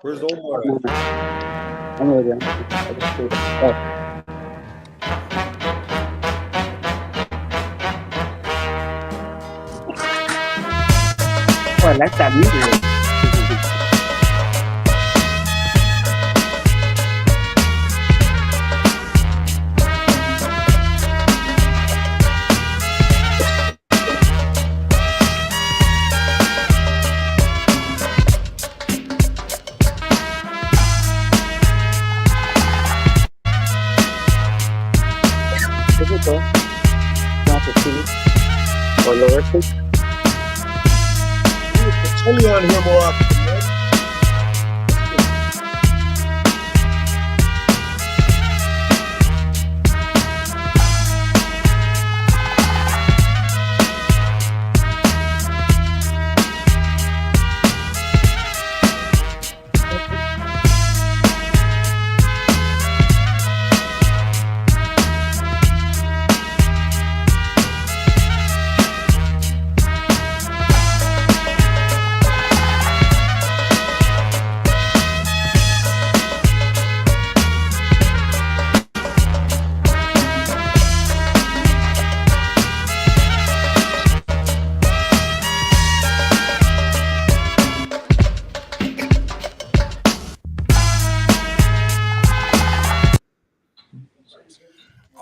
Where's Omar? Oh, I like that music. Typical. Not the two or lower six. Chili on here more often, man.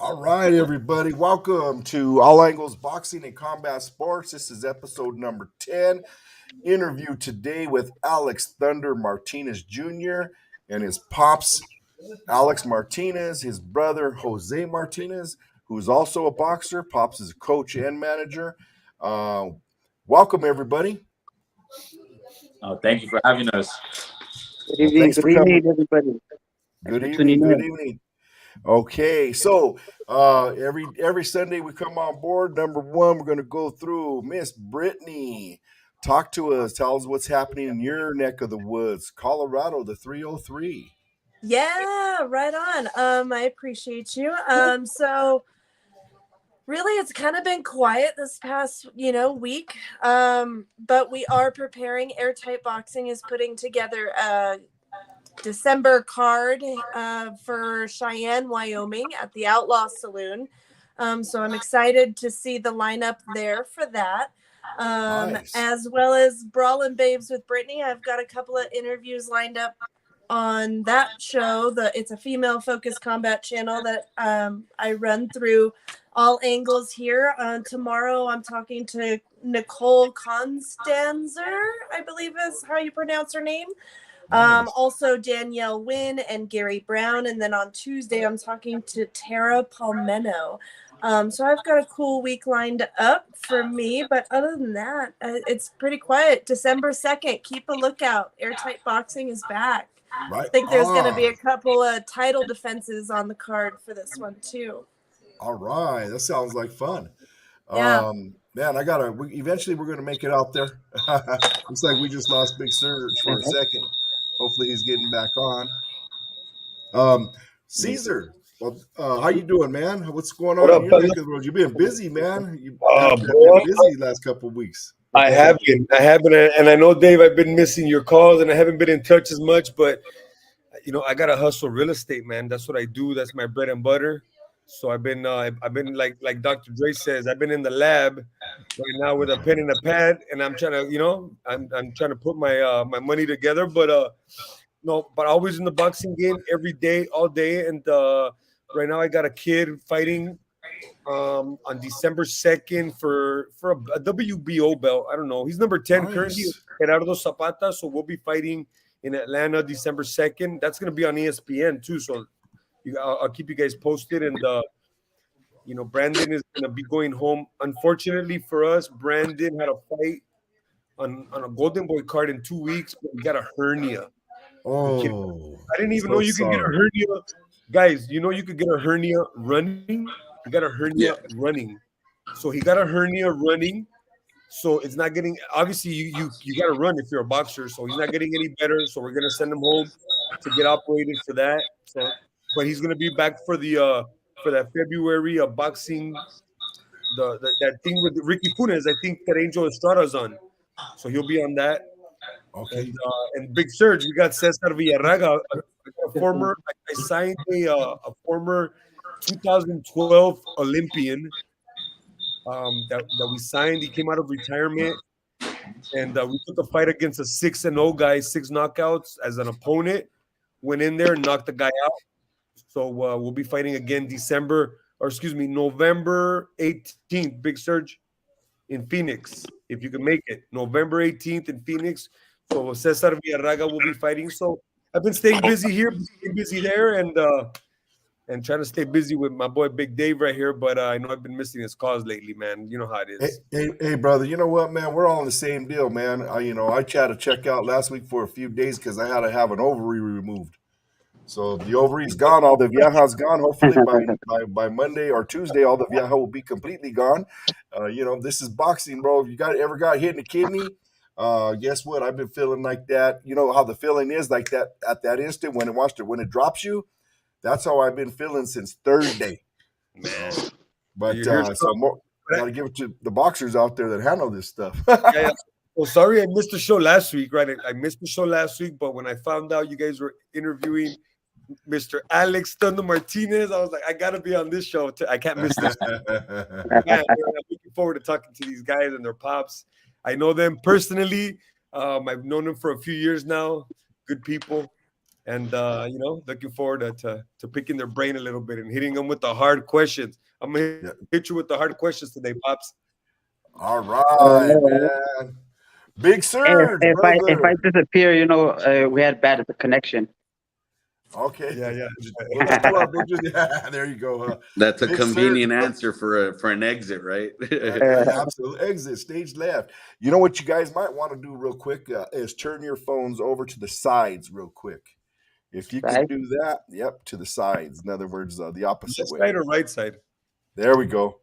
All right, everybody. Welcome to All Angles Boxing and Combat Sports. This is episode number 10. Interview today with Alex Thunder Martinez Jr. and his pops, Alex Martinez, his brother, Jose Martinez, who's also a boxer. Pops is a coach and manager. Welcome, everybody. Thank you for having us. Good evening, good evening, everybody. Good evening. Good evening. Okay, so every Sunday we come on board. Number one, we're going to go through Miss Brittany. Talk to us. Tell us what's happening in your neck of the woods, Colorado, the 303. Yeah, right on. I appreciate you. So really, it's kind of been quiet this past, week. But we are preparing. Airtight Boxing is putting together a December card for Cheyenne, Wyoming at the Outlaw Saloon. So I'm excited to see the lineup there for that. Nice. As well as Brawlin' Babes with Brittany. I've got a couple of interviews lined up on that show. It's a female-focused combat channel that I run through All Angles here. Tomorrow I'm talking to Nicole Constanzer, I believe is how you pronounce her name. Also Danielle Wynn and Gary Brown. And then on Tuesday, I'm talking to Tara Palmeno. So I've got a cool week lined up for me. But other than that, it's pretty quiet. December 2nd, keep a lookout. Airtight Boxing is back. Right. I think there's going to be a couple of title defenses on the card for this one, too. All right. That sounds like fun. Yeah. Man, eventually we're going to make it out there. Looks like we just lost Big Surge for a second. Hopefully he's getting back on. Caesar, how you doing, man? What's going on in your neck of the road? You've been busy, man. You've been busy the last couple of weeks. I have been, and I know, Dave, I've been missing your calls, and I haven't been in touch as much, but, I got to hustle real estate, man. That's what I do. That's my bread and butter. So I've been like Dr. Dre says, I've been in the lab right now with a pen and a pad, and I'm trying to, I'm trying to put my my money together, but but always in the boxing game every day, all day, and right now I got a kid fighting on December 2nd for a WBO belt. I don't know. He's number 10 currently, Gerardo Zapata. So we'll be fighting in Atlanta December 2nd. That's going to be on ESPN too. So I'll keep you guys posted. And, Brandon is going to be going home. Unfortunately for us, Brandon had a fight on a Golden Boy card in 2 weeks, but he got a hernia. Oh, I didn't even know you could get a hernia. Guys, you could get a hernia running. He got a hernia running. So he got a hernia running. So it's not getting, obviously you got to run if you're a boxer. So he's not getting any better. So we're going to send him home to get operated for that. So, but he's going to be back for for that February boxing, that thing with Ricky Funes. I think that Angel Estrada's on. so he'll be on that. Okay. And Big Surge, we got Cesar Villarraga, a former. I signed a former 2012 Olympian that we signed. He came out of retirement, and we took a fight against a 6-0 guy, 6 knockouts as an opponent. Went in there and knocked the guy out. So we'll be fighting again November 18th. Big Surge in Phoenix, if you can make it. November 18th in Phoenix. So Cesar Villarraga will be fighting. So I've been staying busy here, staying busy there, and trying to stay busy with my boy Big Dave right here. But I know I've been missing his calls lately, man. You know how it is. Hey, brother. You know what, man? We're all in the same deal, man. I tried to check out last week for a few days because I had to have an ovary removed. So the ovary's gone, all the viaja's gone. Hopefully by Monday or Tuesday, all the viaja will be completely gone. This is boxing, bro. If you ever got hit in the kidney, guess what? I've been feeling like that. You know how the feeling is like that at that instant when it drops you. That's how I've been feeling since Thursday. Man. But got to give it to the boxers out there that handle this stuff. Yeah. Well, sorry I missed the show last week, right? I missed the show last week, but when I found out you guys were interviewing Mr. Alex Thunder Martinez, I was like, I got to be on this show. I can't miss this. Man, I'm looking forward to talking to these guys and their pops. I know them personally. I've known them for a few years now. Good people. And, looking forward to picking their brain a little bit and hitting them with the hard questions. I'm going to hit you with the hard questions today, Pops. All right, man. Big Surge, if I disappear, we had bad connection. Okay. Yeah. We'll just pull up. There you go. That's a Big convenient Surge, answer for an exit, right? Absolute exit, stage left. You know what you guys might want to do real quick is turn your phones over to the sides real quick. If you can do that, to the sides. In other words, the opposite way. Left side or right side? There we go.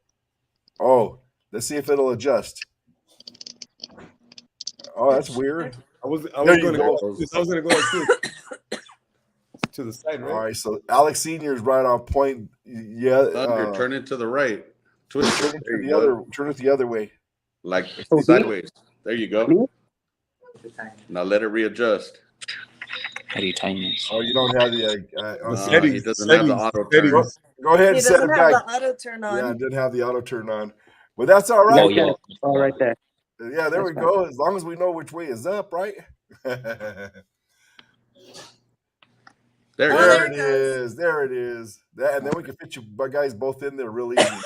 Oh, let's see if it'll adjust. Oh, that's weird. I was going to go to the side, right? All right, so Alex Sr. is right on point. Yeah. Thunder, turn it to the right. Twist. Turn it the other way. Like sideways. There you go. Now let it readjust. How do you time this? Oh, you don't have the he doesn't have the auto turn. Go ahead and He set doesn't it have back. the auto turn on. Yeah, it didn't have the auto turn on. But that's all right. All right there. Yeah, there we go. As long as we know which way is up, right? There it is. There it is. And then we can fit you guys both in there really easy.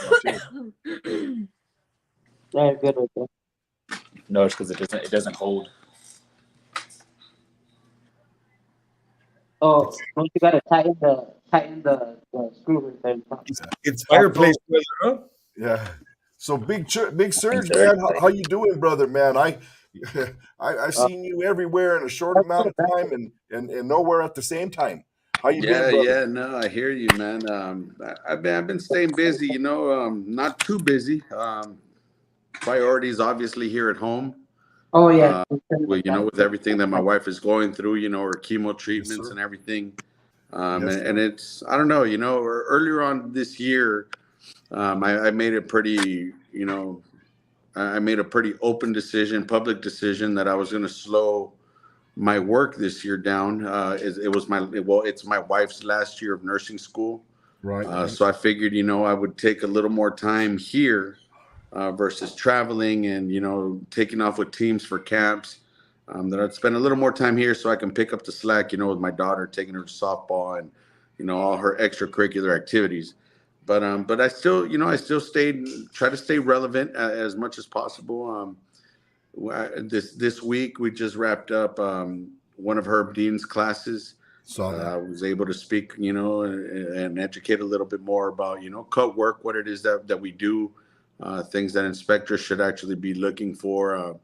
Very good right there. No, it's because it doesn't hold. Oh, don't you gotta tighten the screw right there? It's fireplace weather, huh? Yeah. So big Surge, man, how you doing, brother, man? I've seen you everywhere in a short amount of time and nowhere at the same time. How you doing, brother? Yeah, no, I hear you, man. I've been staying busy, not too busy. Priorities obviously here at home. Oh yeah. With everything that my wife is going through, her chemo treatments and everything. And it's, I don't know, earlier on this year, I made a pretty, I made a pretty open decision, public decision that I was going to slow my work this year down. It's my wife's last year of nursing school. Right. So I figured, I would take a little more time here versus traveling and, taking off with teams for camps. That I'd spend a little more time here so I can pick up the slack, with my daughter, taking her to softball and, all her extracurricular activities. But I still, try to stay relevant as much as possible. This week we just wrapped up one of Herb Dean's classes. I was able to speak, and educate a little bit more about, cut work, what it is that we do, things that inspectors should actually be looking for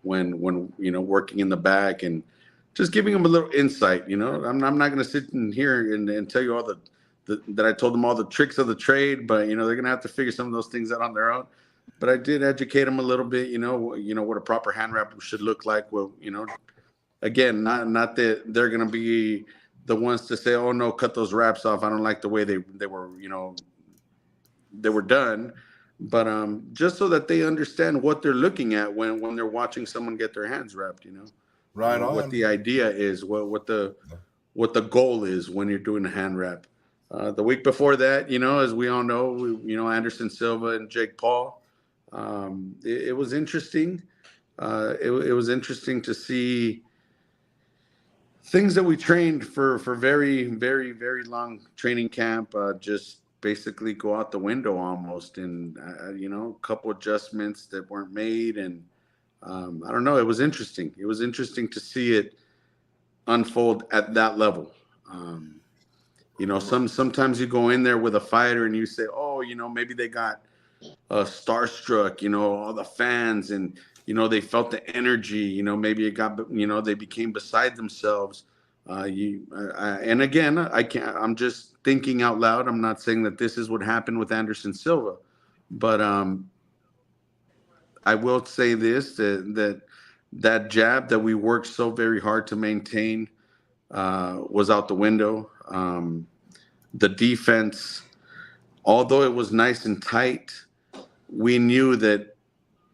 when working in the back, and just giving them a little insight. I'm not going to sit in here and tell you all that I told them all the tricks of the trade, but they're going to have to figure some of those things out on their own. But I did educate them a little bit, what a proper hand wrap should look like. Well, again, not that they're going to be the ones to say, "Oh no, cut those wraps off. I don't like the way they were, they were done." but just so that they understand what they're looking at when they're watching someone get their hands wrapped, Right what on. the idea is, what the goal is when you're doing a hand wrap. The week before that, as we all know, Anderson Silva and Jake Paul. It was interesting. It was interesting to see things that we trained for very, very, very long training camp just basically go out the window almost, and a couple adjustments that weren't made, and I don't know. It was interesting. It was interesting to see it unfold at that level. Sometimes you go in there with a fighter and you say, oh, maybe they got starstruck, all the fans, and they felt the energy. Maybe it got, they became beside themselves. And again, I can't. I'm just thinking out loud. I'm not saying that this is what happened with Anderson Silva, but I will say this: that jab that we worked so very hard to maintain was out the window. The defense, although it was nice and tight, we knew that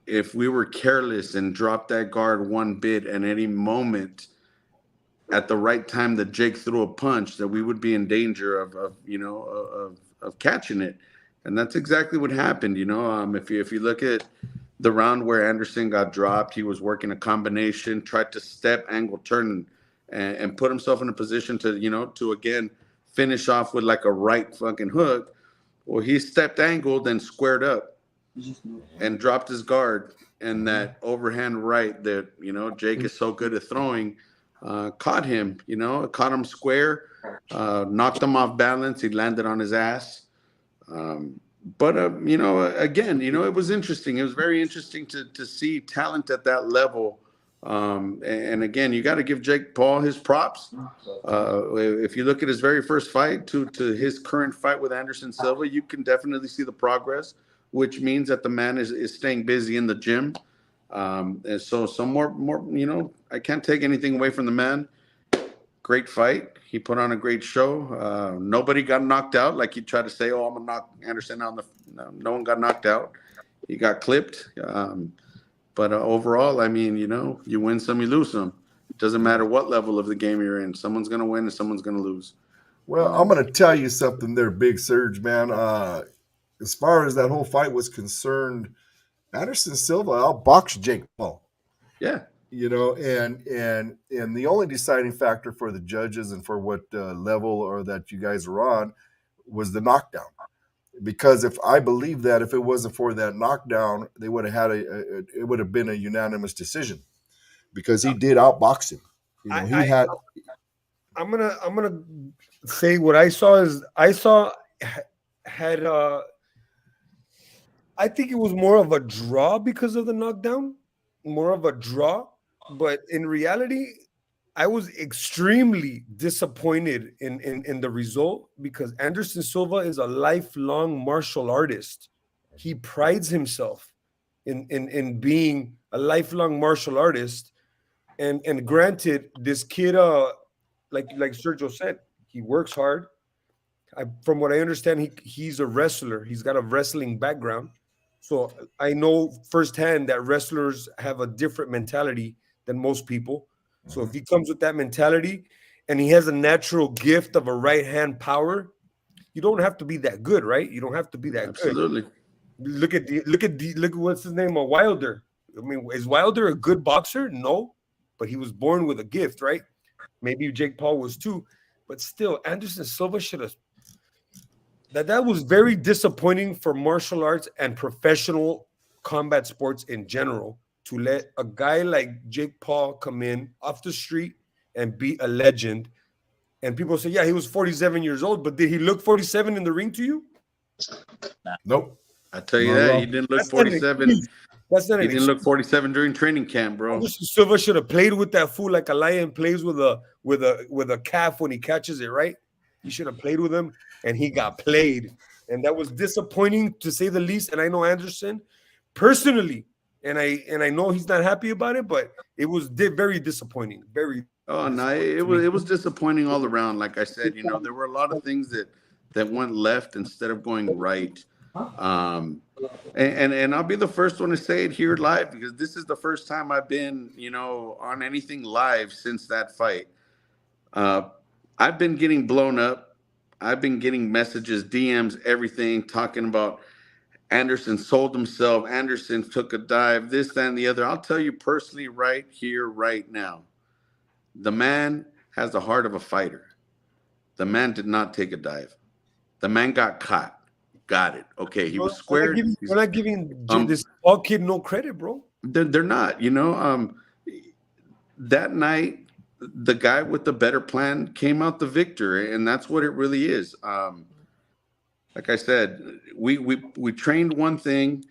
if we were careless and dropped that guard one bit at any moment, at the right time that Jake threw a punch, that we would be in danger of catching it, and that's exactly what happened. If you look at the round where Anderson got dropped, he was working a combination, tried to step, angle, turn, and put himself in a position to again finish off with like a right fucking hook. Well, he stepped, angled, and squared up and dropped his guard, and that overhand right that Jake is so good at throwing caught him. Caught him square, knocked him off balance. He landed on his ass. But again, it was interesting. It was very interesting to see talent at that level. And again, you got to give Jake Paul his props. If you look at his very first fight to his current fight with Anderson Silva, you can definitely see the progress, which means that the man is staying busy in the gym. And so some more, I can't take anything away from the man. Great fight. He put on a great show. Nobody got knocked out. Like he tried to say, oh, I'm going to knock Anderson out. No one got knocked out. He got clipped. But overall, I mean, you win some, you lose some. It doesn't matter what level of the game you're in. Someone's going to win and someone's going to lose. Well, I'm going to tell you something there, Big Surge, man. As far as that whole fight was concerned, Anderson Silva outboxed Jake Paul. Yeah. And the only deciding factor for the judges and for what level or that you guys were on was the knockdown. Because if I believe that if it wasn't for that knockdown, they would have had it would have been a unanimous decision, because he did outbox him. I'm gonna say what I saw had I think it was more of a draw because of the knockdown, more of a draw. But in reality, I was extremely disappointed in the result, because Anderson Silva is a lifelong martial artist. He prides himself in being a lifelong martial artist. And granted, this kid, like Sergio said, he works hard. From what I understand, he's a wrestler. He's got a wrestling background. So I know firsthand that wrestlers have a different mentality than most people. So if he comes with that mentality and he has a natural gift of a right hand power, you don't have to be that good, right? You don't have to be that Absolutely. good. Look at what's his name, Wilder. I mean, is Wilder a good boxer? No, but he was born with a gift, right? Maybe Jake Paul was too, but still, Anderson Silva should have. That was very disappointing for martial arts and professional combat sports in general, to let a guy like Jake Paul come in off the street and be a legend. And people say, yeah, he was 47 years old, but did he look 47 in the ring to you? Nope. I tell you that, he didn't look 47. He didn't look 47 during training camp, bro. Anderson Silva should have played with that fool like a lion plays with a calf when he catches it, right? He should have played with him, and he got played. And that was disappointing, to say the least. And I know Anderson personally, and I know he's not happy about it, but it was very disappointing. Very. Oh no, it was disappointing all around. Like I said, there were a lot of things that went left instead of going right. And I'll be the first one to say it here live because this is the first time I've been, on anything live since that fight. Uh, I've been getting blown up. I've been getting messages, DMs, everything, talking about Anderson sold himself. Anderson took a dive, this, that, and the other. I'll tell you personally right here, right now, the man has the heart of a fighter. The man did not take a dive. The man got caught. Got it. Okay, he was squared. We're not giving this all kid no credit, bro. They're not. That night, the guy with the better plan came out the victor, and that's what it really is. Like I said, we trained one thing.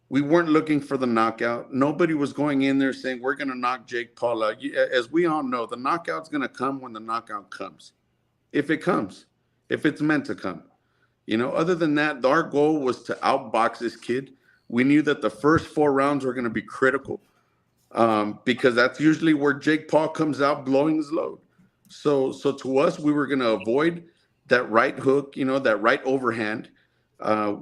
We weren't looking for the knockout. Nobody was going in there saying we're going to knock Jake Paul out. As we all know, the knockout's going to come when the knockout comes, if it comes, if it's meant to come. Other than that, our goal was to outbox this kid. We knew that the first 4 rounds were going to be critical because that's usually where Jake Paul comes out blowing his load. So to us, we were going to avoid that right hook, that right overhand.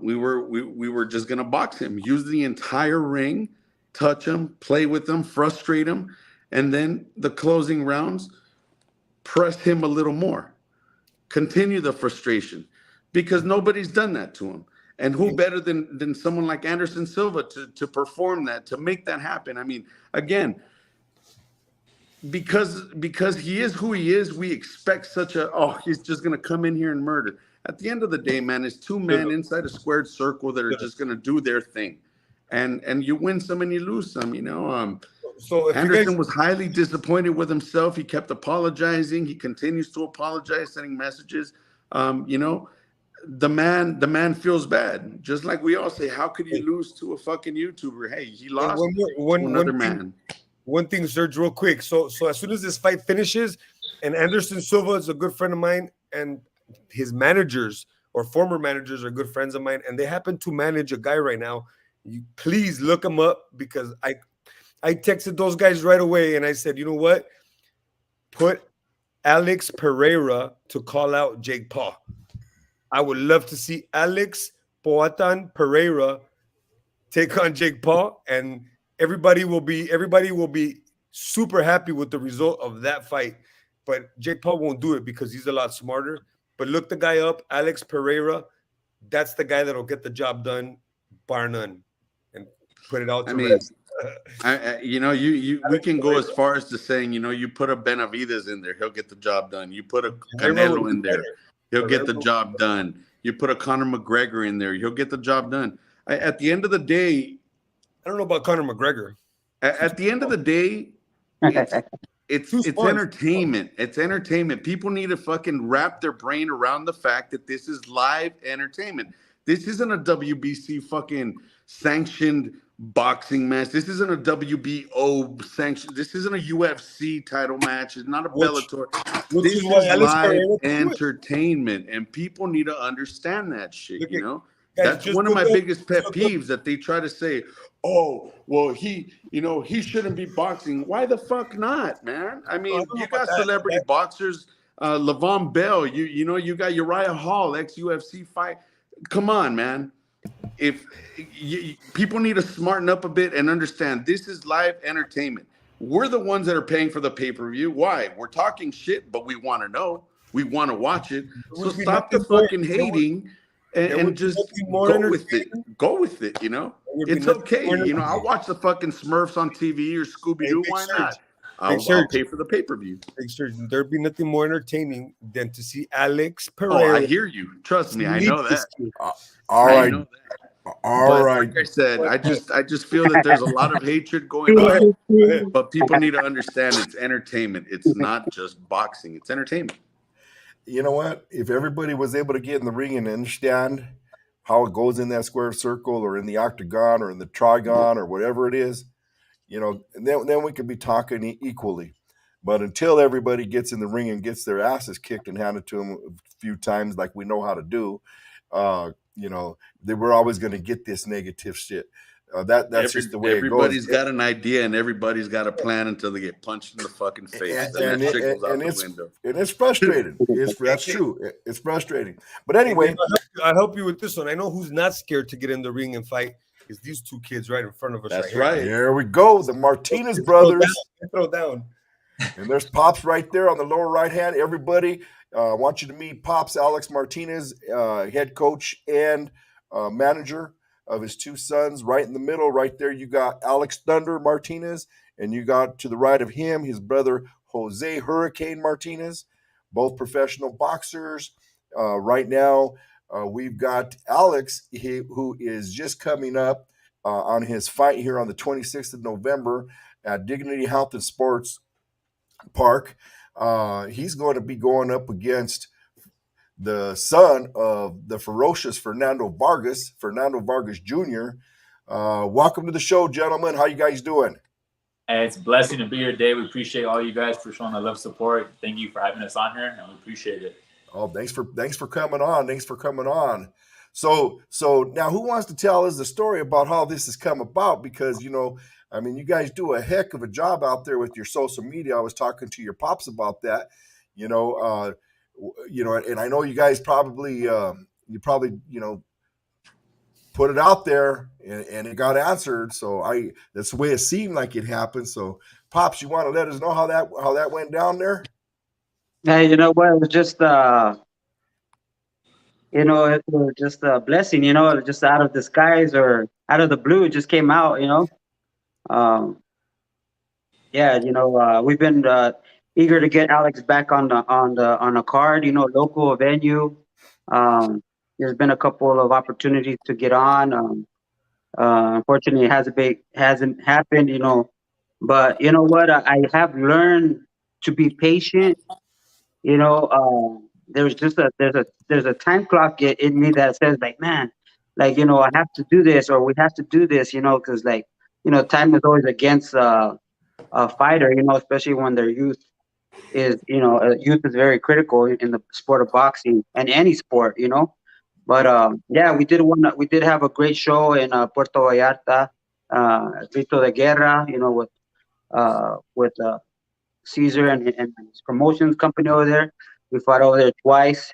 We were just going to box him, use the entire ring, touch him, play with him, frustrate him, and then the closing rounds, press him a little more, continue the frustration. Because nobody's done that to him. And who better than someone like Anderson Silva to perform that, to make that happen? I mean, again, because he is who he is, we expect he's just going to come in here and murder. At the end of the day, man, it's 2 men inside a squared circle that are just going to do their thing. And you win some and you lose some, So if Anderson was highly disappointed with himself. He kept apologizing. He continues to apologize, sending messages. The man feels bad. Just like we all say, how could you lose to a fucking YouTuber? Hey, he lost to another man. One thing, Serge, real quick. So as soon as this fight finishes, and Anderson Silva is a good friend of mine, and his managers or former managers are good friends of mine, and they happen to manage a guy right now. You please look him up because I texted those guys right away and I said, you know what? Put Alex Pereira to call out Jake Paul. I would love to see Alex Poatan Pereira take on Jake Paul, and everybody will be super happy with the result of that fight. But Jake Paul won't do it because he's a lot smarter. But look the guy up, Alex Pereira. That's the guy that'll get the job done, bar none, and put it out to rest. We can go as far as to saying, you put a Benavidez in there, he'll get the job done. You put a Canelo in there, he'll get the job done. You put a Conor McGregor in there, he'll get the job done. At the end of the day, I don't know about Conor McGregor. At the end of the day, it's entertainment. It's entertainment. People need to fucking wrap their brain around the fact that this is live entertainment. This isn't a WBC fucking sanctioned boxing match. This isn't a WBO sanctioned. This isn't a UFC title match. It's not a Bellator. This is live entertainment, and people need to understand that shit. That's one of my biggest pet peeves, that they try to say, oh, well, he shouldn't be boxing. Why the fuck not, man? I mean, you got celebrity boxers, Levon Bell, you got Uriah Hall, ex-UFC fight. Come on, man. If people need to smarten up a bit and understand this is live entertainment. We're the ones that are paying for the pay-per-view. Why? We're talking shit, but we want to know. We want to watch it. So stop the fucking hating and just go with it. Go with it, It's okay. I'll watch the fucking Smurfs on TV or Scooby-Doo. Why not? I'll pay for the pay-per-view. There'd be nothing more entertaining than to see Alex Pereira. Oh, I hear you. Trust me, I know that. All right. Like I said, I just feel that there's a lot of hatred going on, but people need to understand it's entertainment. It's not just boxing. It's entertainment. You know what? If everybody was able to get in the ring and understand how it goes in that square circle or in the octagon or in the trigon or whatever it is, then we could be talking equally. But until everybody gets in the ring and gets their asses kicked and handed to them a few times like we know how to do, we're always going to get this negative shit. That's just the way it goes. Everybody's got an idea and everybody's got a plan until they get punched in the fucking face. Then that shit goes out the window. And it's frustrating. That's true. It's frustrating. But anyway, I'll help you with this one. I know who's not scared to get in the ring and fight is these two kids right in front of us. That's right. right. Here we go. The Martinez brothers. Throw down. And there's Pops right there on the lower right hand. Everybody, I want you to meet Pops Alex Martinez, head coach and manager of his two sons. Right in the middle, right there, you got Alex Thunder Martinez, and you got to the right of him his brother Jose Hurricane Martinez, both professional boxers. Right now, we've got Alex, who is just coming up on his fight here on the 26th of November at Dignity Health and Sports Park. He's going to be going up against the son of the ferocious Fernando Vargas Jr. Welcome to the show, gentlemen. How you guys doing? Hey, it's a blessing to be here today. We appreciate all you guys for showing the love, support. Thank you for having us on here, and we appreciate it. Oh, thanks for coming on. Thanks for coming on. So now, who wants to tell us the story about how this has come about? Because I mean, you guys do a heck of a job out there with your social media. I was talking to your pops about that. And I know you guys probably put it out there and it got answered. So that's the way it seemed like it happened. So Pops, you want to let us know how that went down there? Hey, you know what? It was just it was just a blessing, just out of the skies or out of the blue, it just came out, we've been eager to get Alex back on a card, local venue. There's been a couple of opportunities to get on. Unfortunately, it hasn't happened, but you know what? I have learned to be patient. There's a time clock in me that says like, man, like, I have to do this or we have to do this, because like, time is always against a fighter, especially when their youth is very critical in the sport of boxing and any sport, But we did have a great show in Puerto Vallarta, Grito de Guerra, with Caesar and his promotions company over there. We fought over there twice.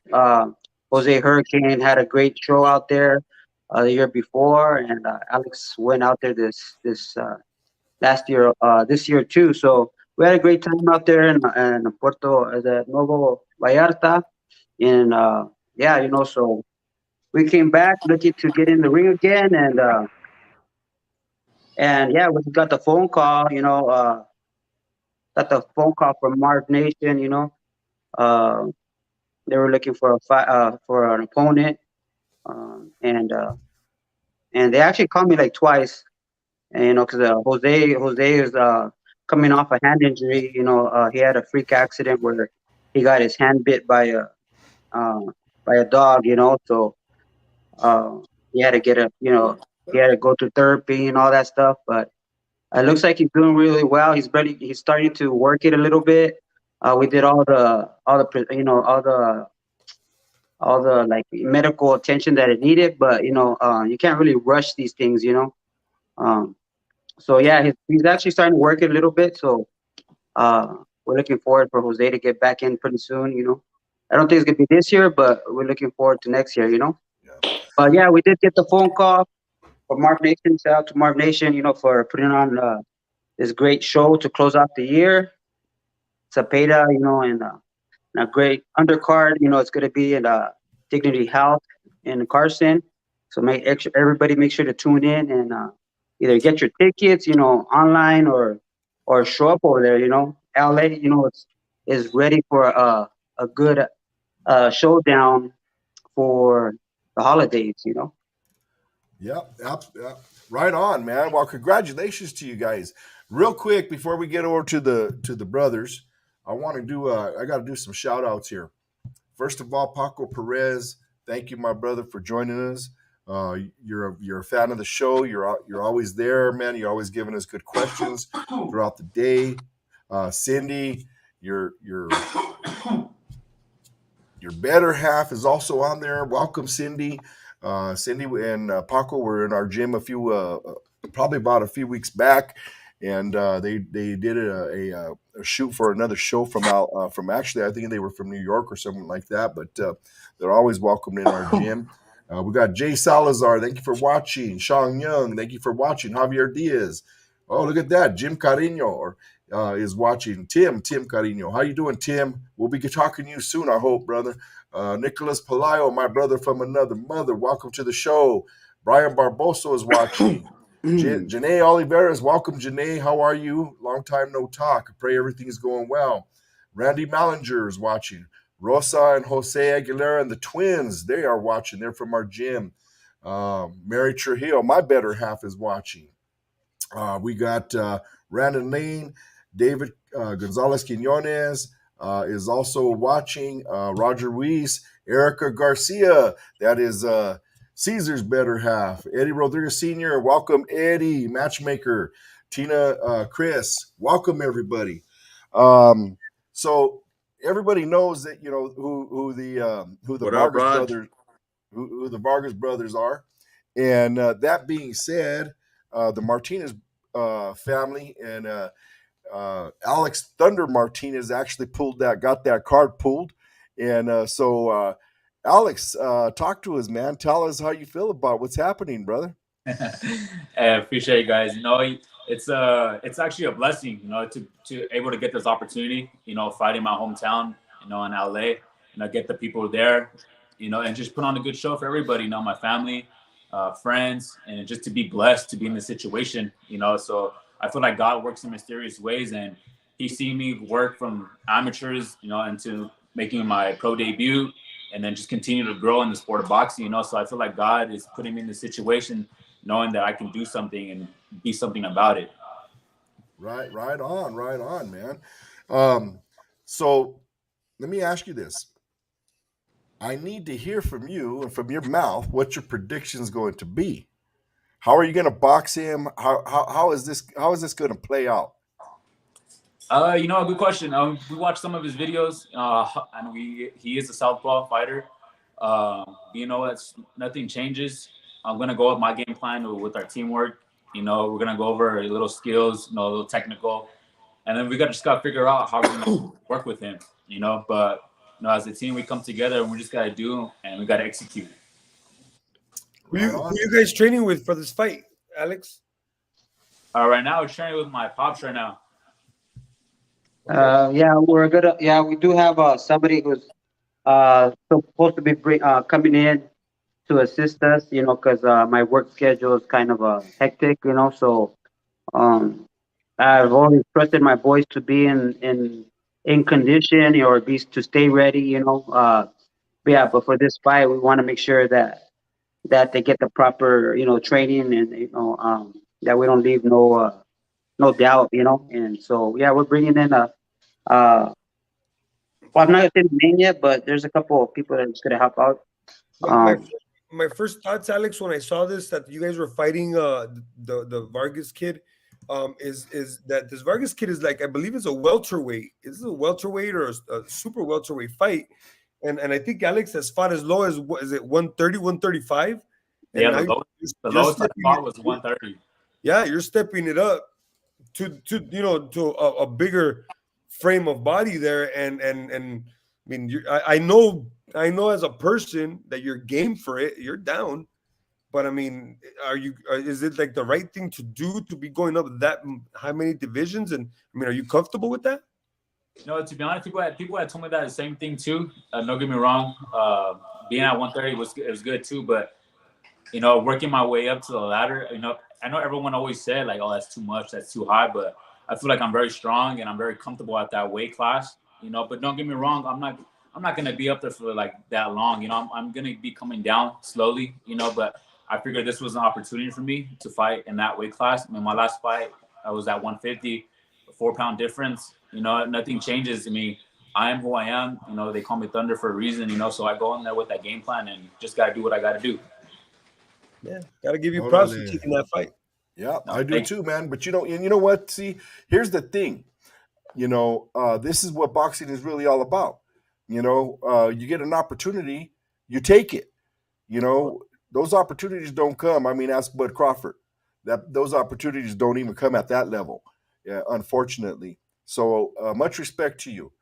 Jose Hurricane had a great show out there the year before, and Alex went out there this last year, this year too. So we had a great time out there in Puerto the Nuevo Vallarta, and so we came back looking to get in the ring again, and we got the phone call, got the phone call from Mark Nation, they were looking for a fight, for an opponent, and they actually called me like twice, and because Jose is coming off a hand injury. He had a freak accident where he got his hand bit by a dog. So he had to he had to go to therapy and all that stuff. But it looks like he's doing really well. He's starting to work it a little bit. We did all the like medical attention that it needed, but you can't really rush these things, So he's actually starting to work it a little bit. So we're looking forward for Jose to get back in pretty soon. I don't think it's gonna be this year, but we're looking forward to next year. Yeah. But we did get the phone call from Mark Nation. Shout out to Mark Nation, for putting on this great show to close out the year. Cepeda, and a great undercard. It's going to be in Dignity Health in Carson. So everybody make sure to tune in and either get your tickets, online or show up over there. LA, is ready for a good showdown for the holidays. Yep. Right on, man. Well, congratulations to you guys. Real quick before we get over to the brothers, I want to do I got to do some shout outs here. First of all, Paco Perez, thank you, my brother, for joining us. You're a fan of the show. You're always there, man. You're always giving us good questions throughout the day. Cindy, your better half is also on there. Welcome, Cindy. Cindy and Paco were in our gym a probably about a few weeks back, and they did a shoot for another show from actually I think they were from New York or something like that. But they're always welcomed in our gym. We got Jay Salazar. Thank you for watching. Sean Young. Thank you for watching. Javier Diaz. Oh, look at that. Jim Carino is watching. Tim Carino. How you doing, Tim? We'll be talking to you soon, I hope, brother. Nicholas Palayo, my brother from another mother. Welcome to the show. Brian Barboso is watching. Janae Oliveras, welcome, Janae. How are you? Long time no talk. I pray everything is going well. Randy Mallinger is watching. Rosa and Jose Aguilera and the twins, they are watching. They're from our gym. Mary Trujillo, my better half, is watching. We got Brandon Lane, David Gonzalez Quinones is also watching. Roger Ruiz, Erica Garcia, that is Caesar's better half. Eddie Rodriguez Sr., welcome, Eddie, matchmaker. Tina Chris, welcome, everybody. So everybody knows that who the What up, Vargas Rod? brothers who the Vargas brothers are, and that being said, the Martinez family and Alex Thunder Martinez actually got that card pulled, and so Alex, talk to us, man. Tell us how you feel about what's happening, brother. I appreciate you guys. It's actually a blessing, to able to get this opportunity, fighting my hometown, in LA, get the people there, and just put on a good show for everybody, my family, friends, and just to be blessed to be in this situation, so I feel like God works in mysterious ways, and He's seen me work from amateurs, into making my pro debut, and then just continue to grow in the sport of boxing, so I feel like God is putting me in this situation knowing that I can do something and be something about it. Right on, man. So let me ask you this. I need to hear from you and from your mouth what your prediction is going to be. How are you going to box him? How is this going to play out? A good question. We watched some of his videos, and he is a southpaw fighter. It's nothing changes. I'm gonna go with my game plan with our teamwork. We're gonna go over a little skills, a little technical, and then we just gotta figure out how we're gonna work with him. But as a team, we come together and we just gotta do and we gotta execute. Who you guys training with for this fight, Alex? Right now, we're training with my pops right now. Yeah, we do have somebody who's supposed to be coming in to assist us, because my work schedule is kind of hectic, so I've always trusted my boys to be in condition, or at least to stay ready, but for this fight, we want to make sure that they get the proper, training, and that we don't leave no doubt, and so yeah, we're bringing in well, I'm not gonna say the name yet, but there's a couple of people that's gonna help out. My first thoughts, Alex, when I saw this, that you guys were fighting the Vargas kid, is that this Vargas kid is like, I believe it's a welterweight. Is it a welterweight or a super welterweight fight? And I think Alex has fought as low as, what is it, 130, 135? Yeah, the lowest I fought was 130. Yeah, you're stepping it up to a bigger frame of body there, and I mean, I know as a person that you're game for it, you're down, but I mean, is it like the right thing to do to be going up that how many divisions? And I mean, are you comfortable with that? To be honest, people had told me that the same thing too. Don't get me wrong, being at 130 was good too, but working my way up to the ladder, I know everyone always said like, oh, that's too much, that's too high, but I feel like I'm very strong and I'm very comfortable at that weight class, but don't get me wrong, I'm not going to be up there for like that long, I'm going to be coming down slowly, but I figured this was an opportunity for me to fight in that weight class. I mean, my last fight, I was at 150, a 4-pound difference, nothing changes. I mean, I am who I am, they call me Thunder for a reason, so I go in there with that game plan and just got to do what I got to do. Yeah, gotta give you props for taking that fight. Yeah, I do too, man. But you know what? See, here's the thing. This is what boxing is really all about. You get an opportunity, you take it. Those opportunities don't come. I mean, ask Bud Crawford. those opportunities don't even come at that level, unfortunately. So much respect to you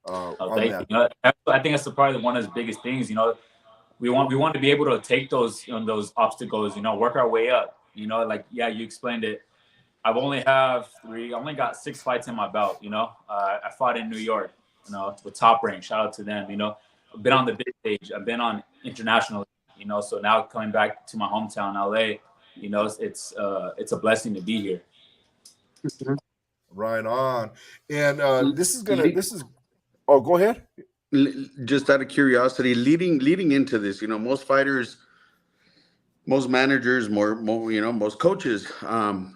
on Thank that. you. I think that's probably one of the biggest things. We want to be able to take those obstacles. Work our way up. Like you explained it. I've only have three. I only got 6 fights in my belt. I fought in New York. With Top Rank. Shout out to them. I've been on the big stage. I've been on international. So now coming back to my hometown, LA. It's a blessing to be here. Mhm. Right on. And this is. Oh, go ahead. Just out of curiosity, leading into this, most fighters, most managers, more most coaches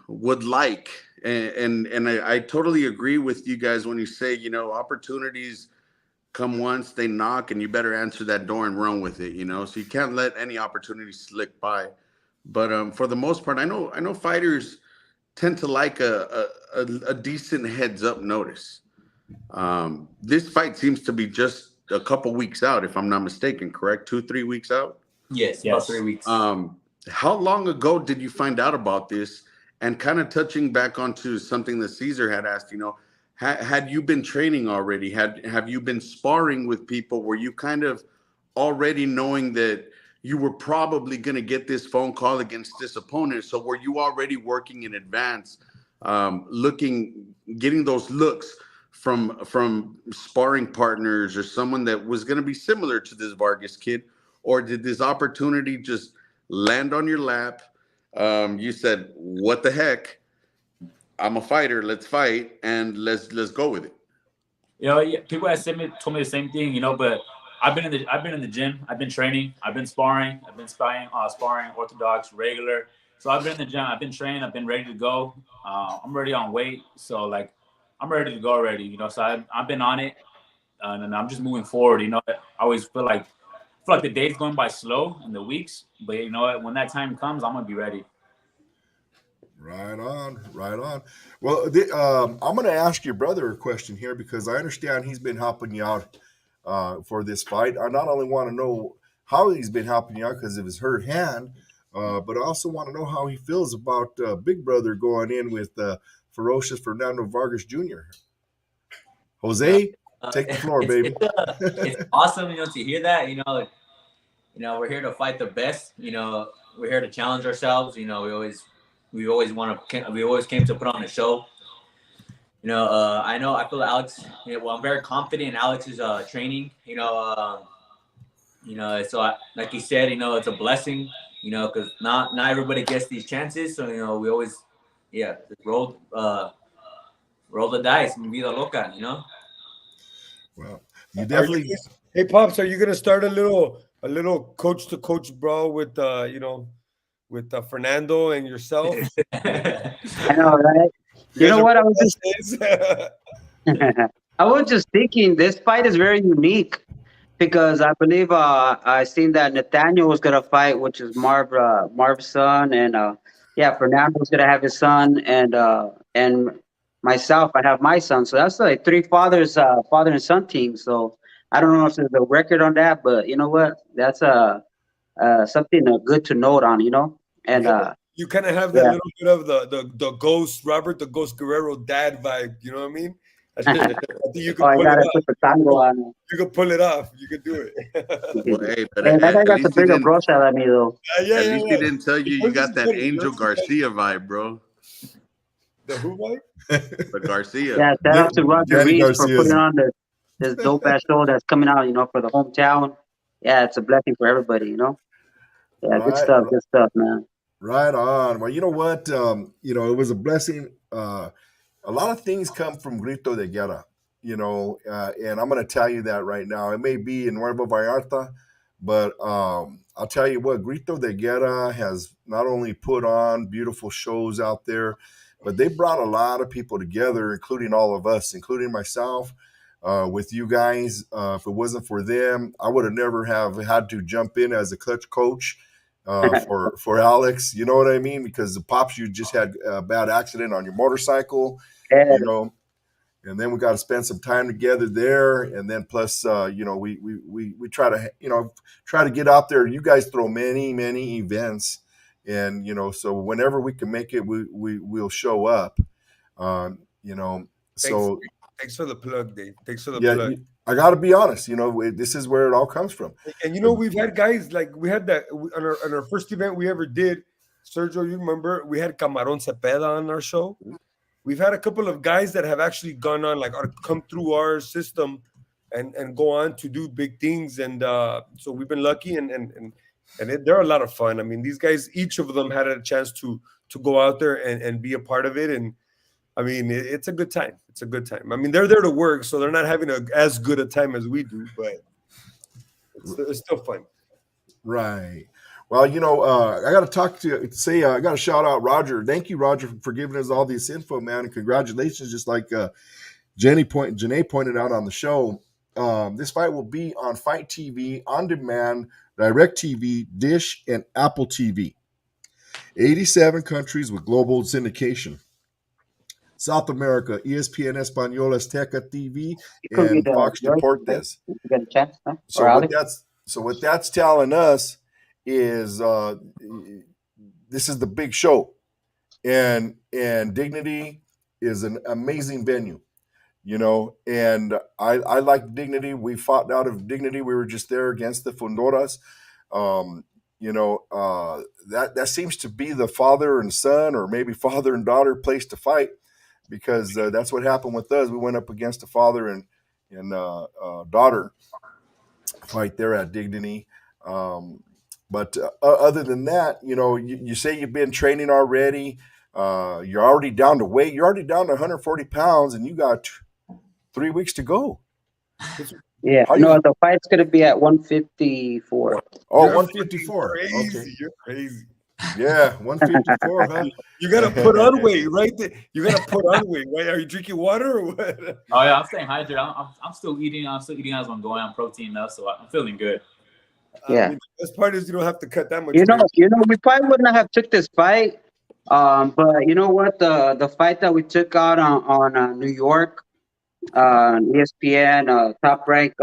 would like, and I totally agree with you guys when you say, opportunities come once, they knock, and you better answer that door and run with it. So you can't let any opportunity slip by. But for the most part, I know fighters tend to like a decent heads up notice. This fight seems to be just a couple weeks out, if I'm not mistaken. Correct? 2-3 weeks out. Yes, about 3 weeks. How long ago did you find out about this? And kind of touching back onto something that Caesar had asked, had you been training already? Have you been sparring with people? Were you kind of already knowing that you were probably going to get this phone call against this opponent? So were you already working in advance, getting those looks from sparring partners or someone that was going to be similar to this Vargas kid? Or did this opportunity just land on your lap? You said, what the heck? I'm a fighter. Let's fight and let's go with it. People have told me the same thing, but I've been in the gym, I've been training, I've been sparring, sparring orthodox, regular. So I've been in the gym, I've been training, I've been ready to go. I'm ready on weight, so like I'm ready to go already, So I've been on it, and I'm just moving forward. I always feel like the day's going by slow and the weeks, but you know what? When that time comes, I'm gonna be ready. Right on, right on. Well, I'm going to ask your brother a question here because I understand he's been helping you out for this fight. I not only want to know how he's been helping you out because of his hurt hand, but I also want to know how he feels about Big Brother going in with ferocious Fernando Vargas Jr. Jose, take the floor, baby. It's awesome, to hear that. We're here to fight the best. We're here to challenge ourselves. We always came to put on a show. I feel Alex. I'm very confident in Alex's training. So like he said, it's a blessing. Because not everybody gets these chances. So we always, roll the dice, vida loca. Well, you definitely. Hey, Pops, are you gonna start a little coach to coach brawl with with Fernando and yourself? I know, right? You know what? I was just thinking this fight is very unique because I believe I seen that Nathaniel was gonna fight, which is Marv's son, and Fernando was gonna have his son, and myself, I have my son. So that's like three fathers, father and son team. So I don't know if there's a record on that, but you know what? That's something good to note on, and you kind of have that little bit of the ghost Robert the Ghost Guerrero dad vibe. You know what I mean? I think you can pull it off. You can pull it off. You can do it. Well, hey, but that guy got the bigger bro shot at me though. At least he didn't tell you got that Angel Garcia vibe, bro. The who vibe? The Garcia. Yeah, shout out to Roger Reeves for putting on this dope ass show that's coming out, for the hometown. Yeah, it's a blessing for everybody, Yeah, Right, good stuff, man. Right on. Well, you know what? It was a blessing. A lot of things come from Grito de Guerra, and I'm going to tell you that right now. It may be in Nuevo Vallarta, but I'll tell you what, Grito de Guerra has not only put on beautiful shows out there, but they brought a lot of people together, including all of us, including myself, with you guys. If it wasn't for them, I would have never have had to jump in as a clutch coach for Alex. You know what I mean? Because the Pops, you just had a bad accident on your motorcycle. And then we got to spend some time together there, and then plus we try to try to get out there. You guys throw many events, and so whenever we can make it, we'll show up. Thanks, So thanks for the plug, Dave. Thanks for the yeah, plug. I got to be honest. This is where it all comes from. And we've had guys like we had that on our first event we ever did. Sergio, you remember we had Camarón Cepeda on our show. We've had a couple of guys that have actually gone on, like, come through our system and go on to do big things. And so we've been lucky, and they're a lot of fun. I mean, these guys, each of them had a chance to go out there and be a part of it. And I mean, it's a good time. It's a good time. I mean, they're there to work, so they're not having as good a time as we do, but it's still fun. Right. Well, I got to I got to shout out Roger. Thank you, Roger, for giving us all this info, man. And congratulations, just like Janae pointed out on the show. This fight will be on Fight TV, On Demand, Direct TV, Dish, and Apple TV. 87 countries with global syndication. South America, ESPN Español Azteca TV, and Fox Deportes. Get a chance, huh? So what that's telling us is this is the big show, and Dignity is an amazing venue, and I like Dignity. We fought out of Dignity. We were just there against the Fundoras. That seems to be the father and son, or maybe father and daughter place to fight, because that's what happened with us. We went up against a father and daughter fight there at Dignity. But other than that, you say you've been training already. You're already down to weight. You're already down to 140 pounds, and you got 3 weeks to go. Yeah, the fight's going to be at 154. Oh, 154. Crazy. Okay. You're crazy. Yeah, 154, huh? You got to put on weight, right? You got to put on weight, right? Are you drinking water or what? Oh, yeah, I'm staying hydrated. I'm still eating. I'm still eating as I'm going. I'm protein enough, so I'm feeling good. Yeah. The best part is you don't have to cut that much weight. weight. We probably wouldn't have took this fight. But you know what? The fight that we took out on New York, ESPN, Top Rank,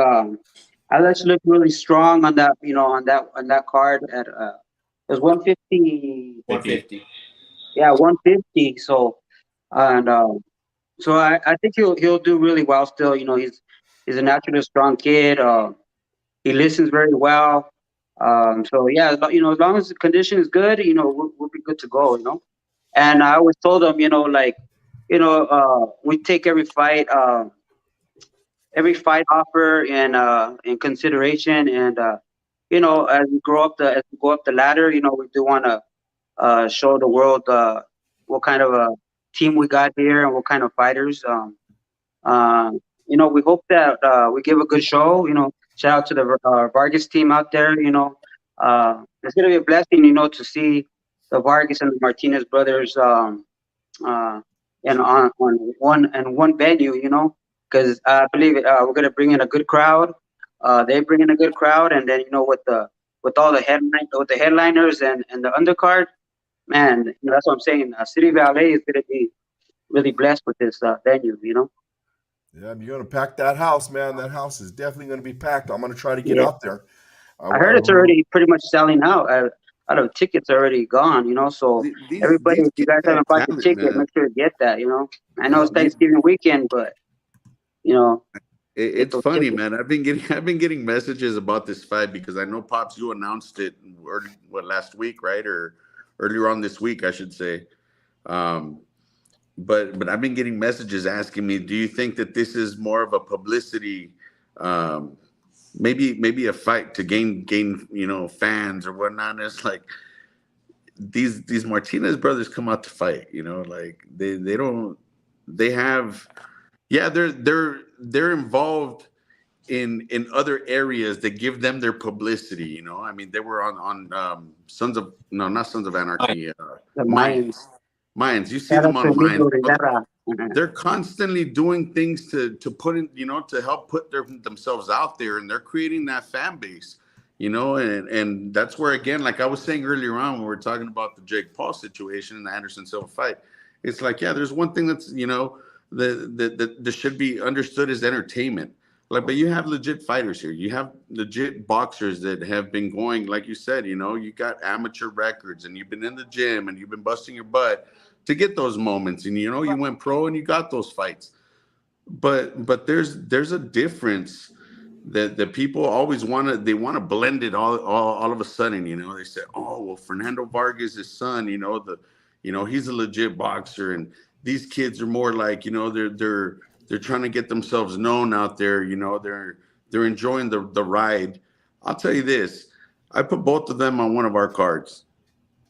Alex looked really strong on that. On that card at it was 150. 150. Yeah, 150. So, and so I think he'll do really well. Still, he's a naturally strong kid. He listens very well. So yeah, as long as the condition is good, we'll be good to go. And I always told him, we take every fight offer in consideration, and as we go up the ladder, we do want to show the world what kind of a team we got here and what kind of fighters. We hope that we give a good show. Shout out to the Vargas team out there. It's gonna be a blessing, to see the Vargas and the Martinez brothers on one venue. Because I believe we're gonna bring in a good crowd. They bring in a good crowd, and then with all the headliners and the undercard, man, that's what I'm saying. City of LA is gonna be really blessed with this venue. Yeah, you're gonna pack that house, man. That house is definitely gonna be packed. I'm gonna try to get out there. I heard it's already pretty much selling out. Out of tickets already gone. So everybody, if you guys haven't bought your ticket, make sure to get that. I know it's Thanksgiving weekend, but it's funny, man. I've been getting messages about this fight because I know Pops, you announced it last week, right, or earlier on this week, I should say. But I've been getting messages asking me, do you think that this is more of a publicity, maybe a fight to gain fans or whatnot? And it's like these Martinez brothers come out to fight, like they have. Yeah, they're involved in other areas that give them their publicity. I mean, they were on not Sons of Anarchy, the Mayans. Mayans. You see them on Mayans. They're constantly doing things to put in, to help put themselves out there, and they're creating that fan base, and that's where, again, like I was saying earlier on when we were talking about the Jake Paul situation and the Anderson Silva fight, it's like, yeah, there's one thing that's that should be understood as entertainment. but you have legit fighters here. You have legit boxers that have been going, like you said, you know, you got amateur records and you've been in the gym and you've been busting your butt to get those moments. And, you know, you went pro and you got those fights. But there's a difference that people always want to blend it all of a sudden. You know, they say, oh, well, Fernando Vargas' his son, you know, he's a legit boxer, and these kids are more like, you know, they're trying to get themselves known out there. You know, they're enjoying the ride. I'll tell you this, I put both of them on one of our cards.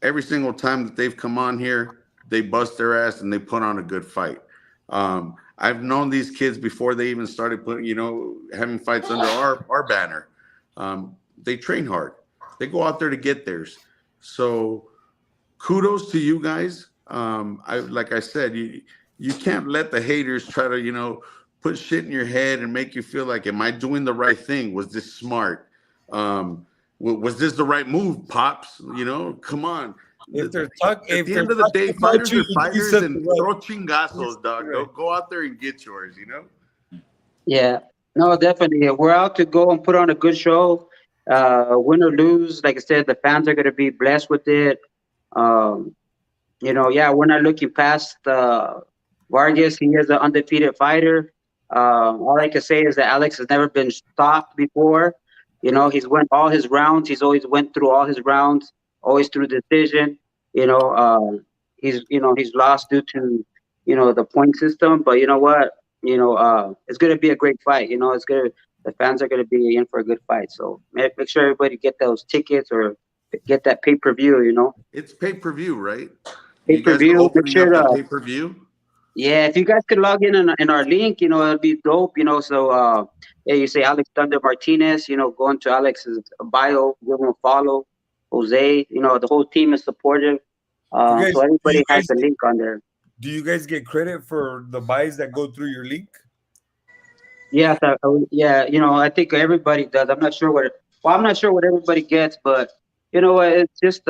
Every single time that they've come on here, they bust their ass and they put on a good fight. I've known these kids before they even started putting, you know, having fights under our banner. They train hard. They go out there to get theirs. So kudos to you guys. Like I said, you can't let the haters try to, you know, put shit in your head and make you feel like, am I doing the right thing? Was this smart? Was this the right move, Pops? You know, come on. If they're At the end of the day, fighters are fighters, and throw chingazos, dog. Go out there and get yours, you know? Yeah, no, definitely. We're out to go and put on a good show. Win or lose, like I said, the fans are going to be blessed with it. You know, yeah, we're not looking past Vargas. He is an undefeated fighter. All I can say is that Alex has never been stopped before. You know, he's went all his rounds. He's always went through all his rounds, always through decision. You know, he's lost due to, you know, the point system. But you know what? You know, it's going to be a great fight. You know, the fans are going to be in for a good fight. So make sure everybody get those tickets or get that pay-per-view, you know. It's pay-per-view, right? Pay-per-view. You guys are opening make sure up the pay-per-view? Yeah, if you guys could log in our link, you know, it'd be dope, you know. So, yeah, you say Alex Thunder Martinez, you know, go into Alex's bio, give him a follow. Jose, you know, the whole team is supportive. So everybody has the link on there. Do you guys get credit for the buys that go through your link? Yeah, yeah, you know, I think everybody does. I'm not sure what everybody gets, but you know, it's just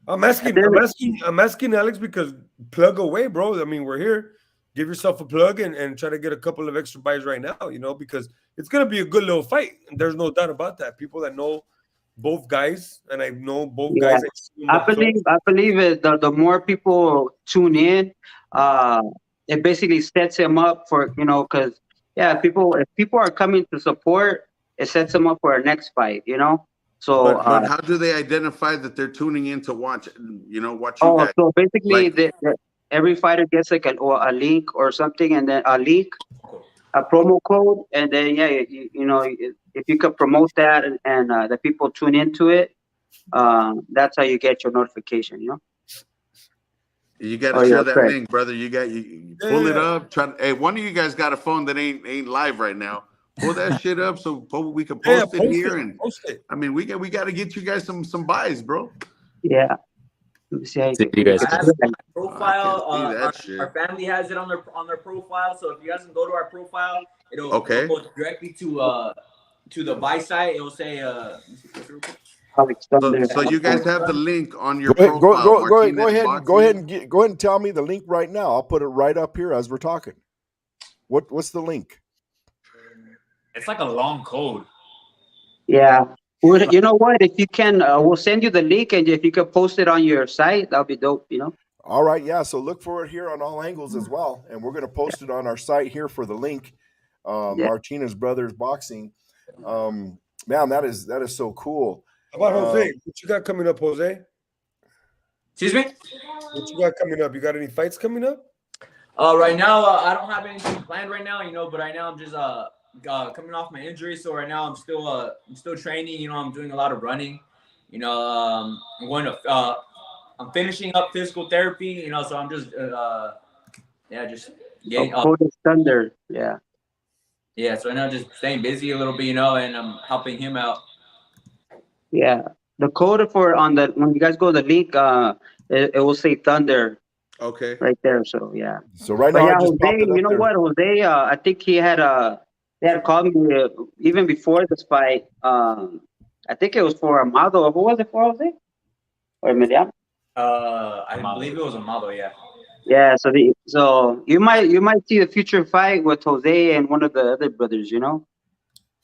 I'm asking Alex because plug away, bro. I mean, we're here. Give yourself a plug and try to get a couple of extra buys right now, you know, because it's gonna be a good little fight. There's no doubt about that. People that know both guys, and I know both guys. I believe it. The more people tune in, it basically sets him up for, you know, because if people are coming to support, it sets them up for our next fight, you know. So, but how do they identify that they're tuning in to watch? You know, watch you guys. So basically, every fighter gets like a link or something, and then a promo code, and then you know, if you could promote that and the people tune into it, that's how you get your notification. You know. You got to share that link, brother. You pull it up. Hey, one of you guys got a phone that ain't live right now. Pull that shit up so we can post it here. And I mean, we got to get you guys some buys, bro. Yeah. Let me see how you guys have my profile. Our family has it on their profile. So if you guys can go to our profile, it'll go directly to the buy site. It'll say So you guys have the link on your profile. Go ahead and tell me the link right now. I'll put it right up here as we're talking. What's the link? It's like a long code. Yeah. Well, you know what? If you can, we'll send you the link, and if you can post it on your site, that'll be dope, you know? All right, yeah. So look for it here on All Angles as well. And we're going to post it on our site here for the link. Martinez Brothers Boxing. Man, that is so cool. How about Jose? What you got coming up, Jose? Excuse me? What you got coming up? You got any fights coming up? Right now, I don't have anything planned right now, you know, but right now I'm just coming off my injury, so right now I'm still training. You know, I'm doing a lot of running. You know, I'm finishing up physical therapy. You know, so I'm just just getting Thunder. Yeah. So right now just staying busy a little bit, you know, and I'm helping him out. Yeah, the code when you guys go to the link, it will say Thunder. Okay. Right there. So yeah. So right now, Jose, you know what, Jose? I think he had called me even before this fight. I think it was for Amado. Who was it for, Jose? Or Mediano? I believe it was Amado, yeah. Yeah, so you might see a future fight with Jose and one of the other brothers, you know.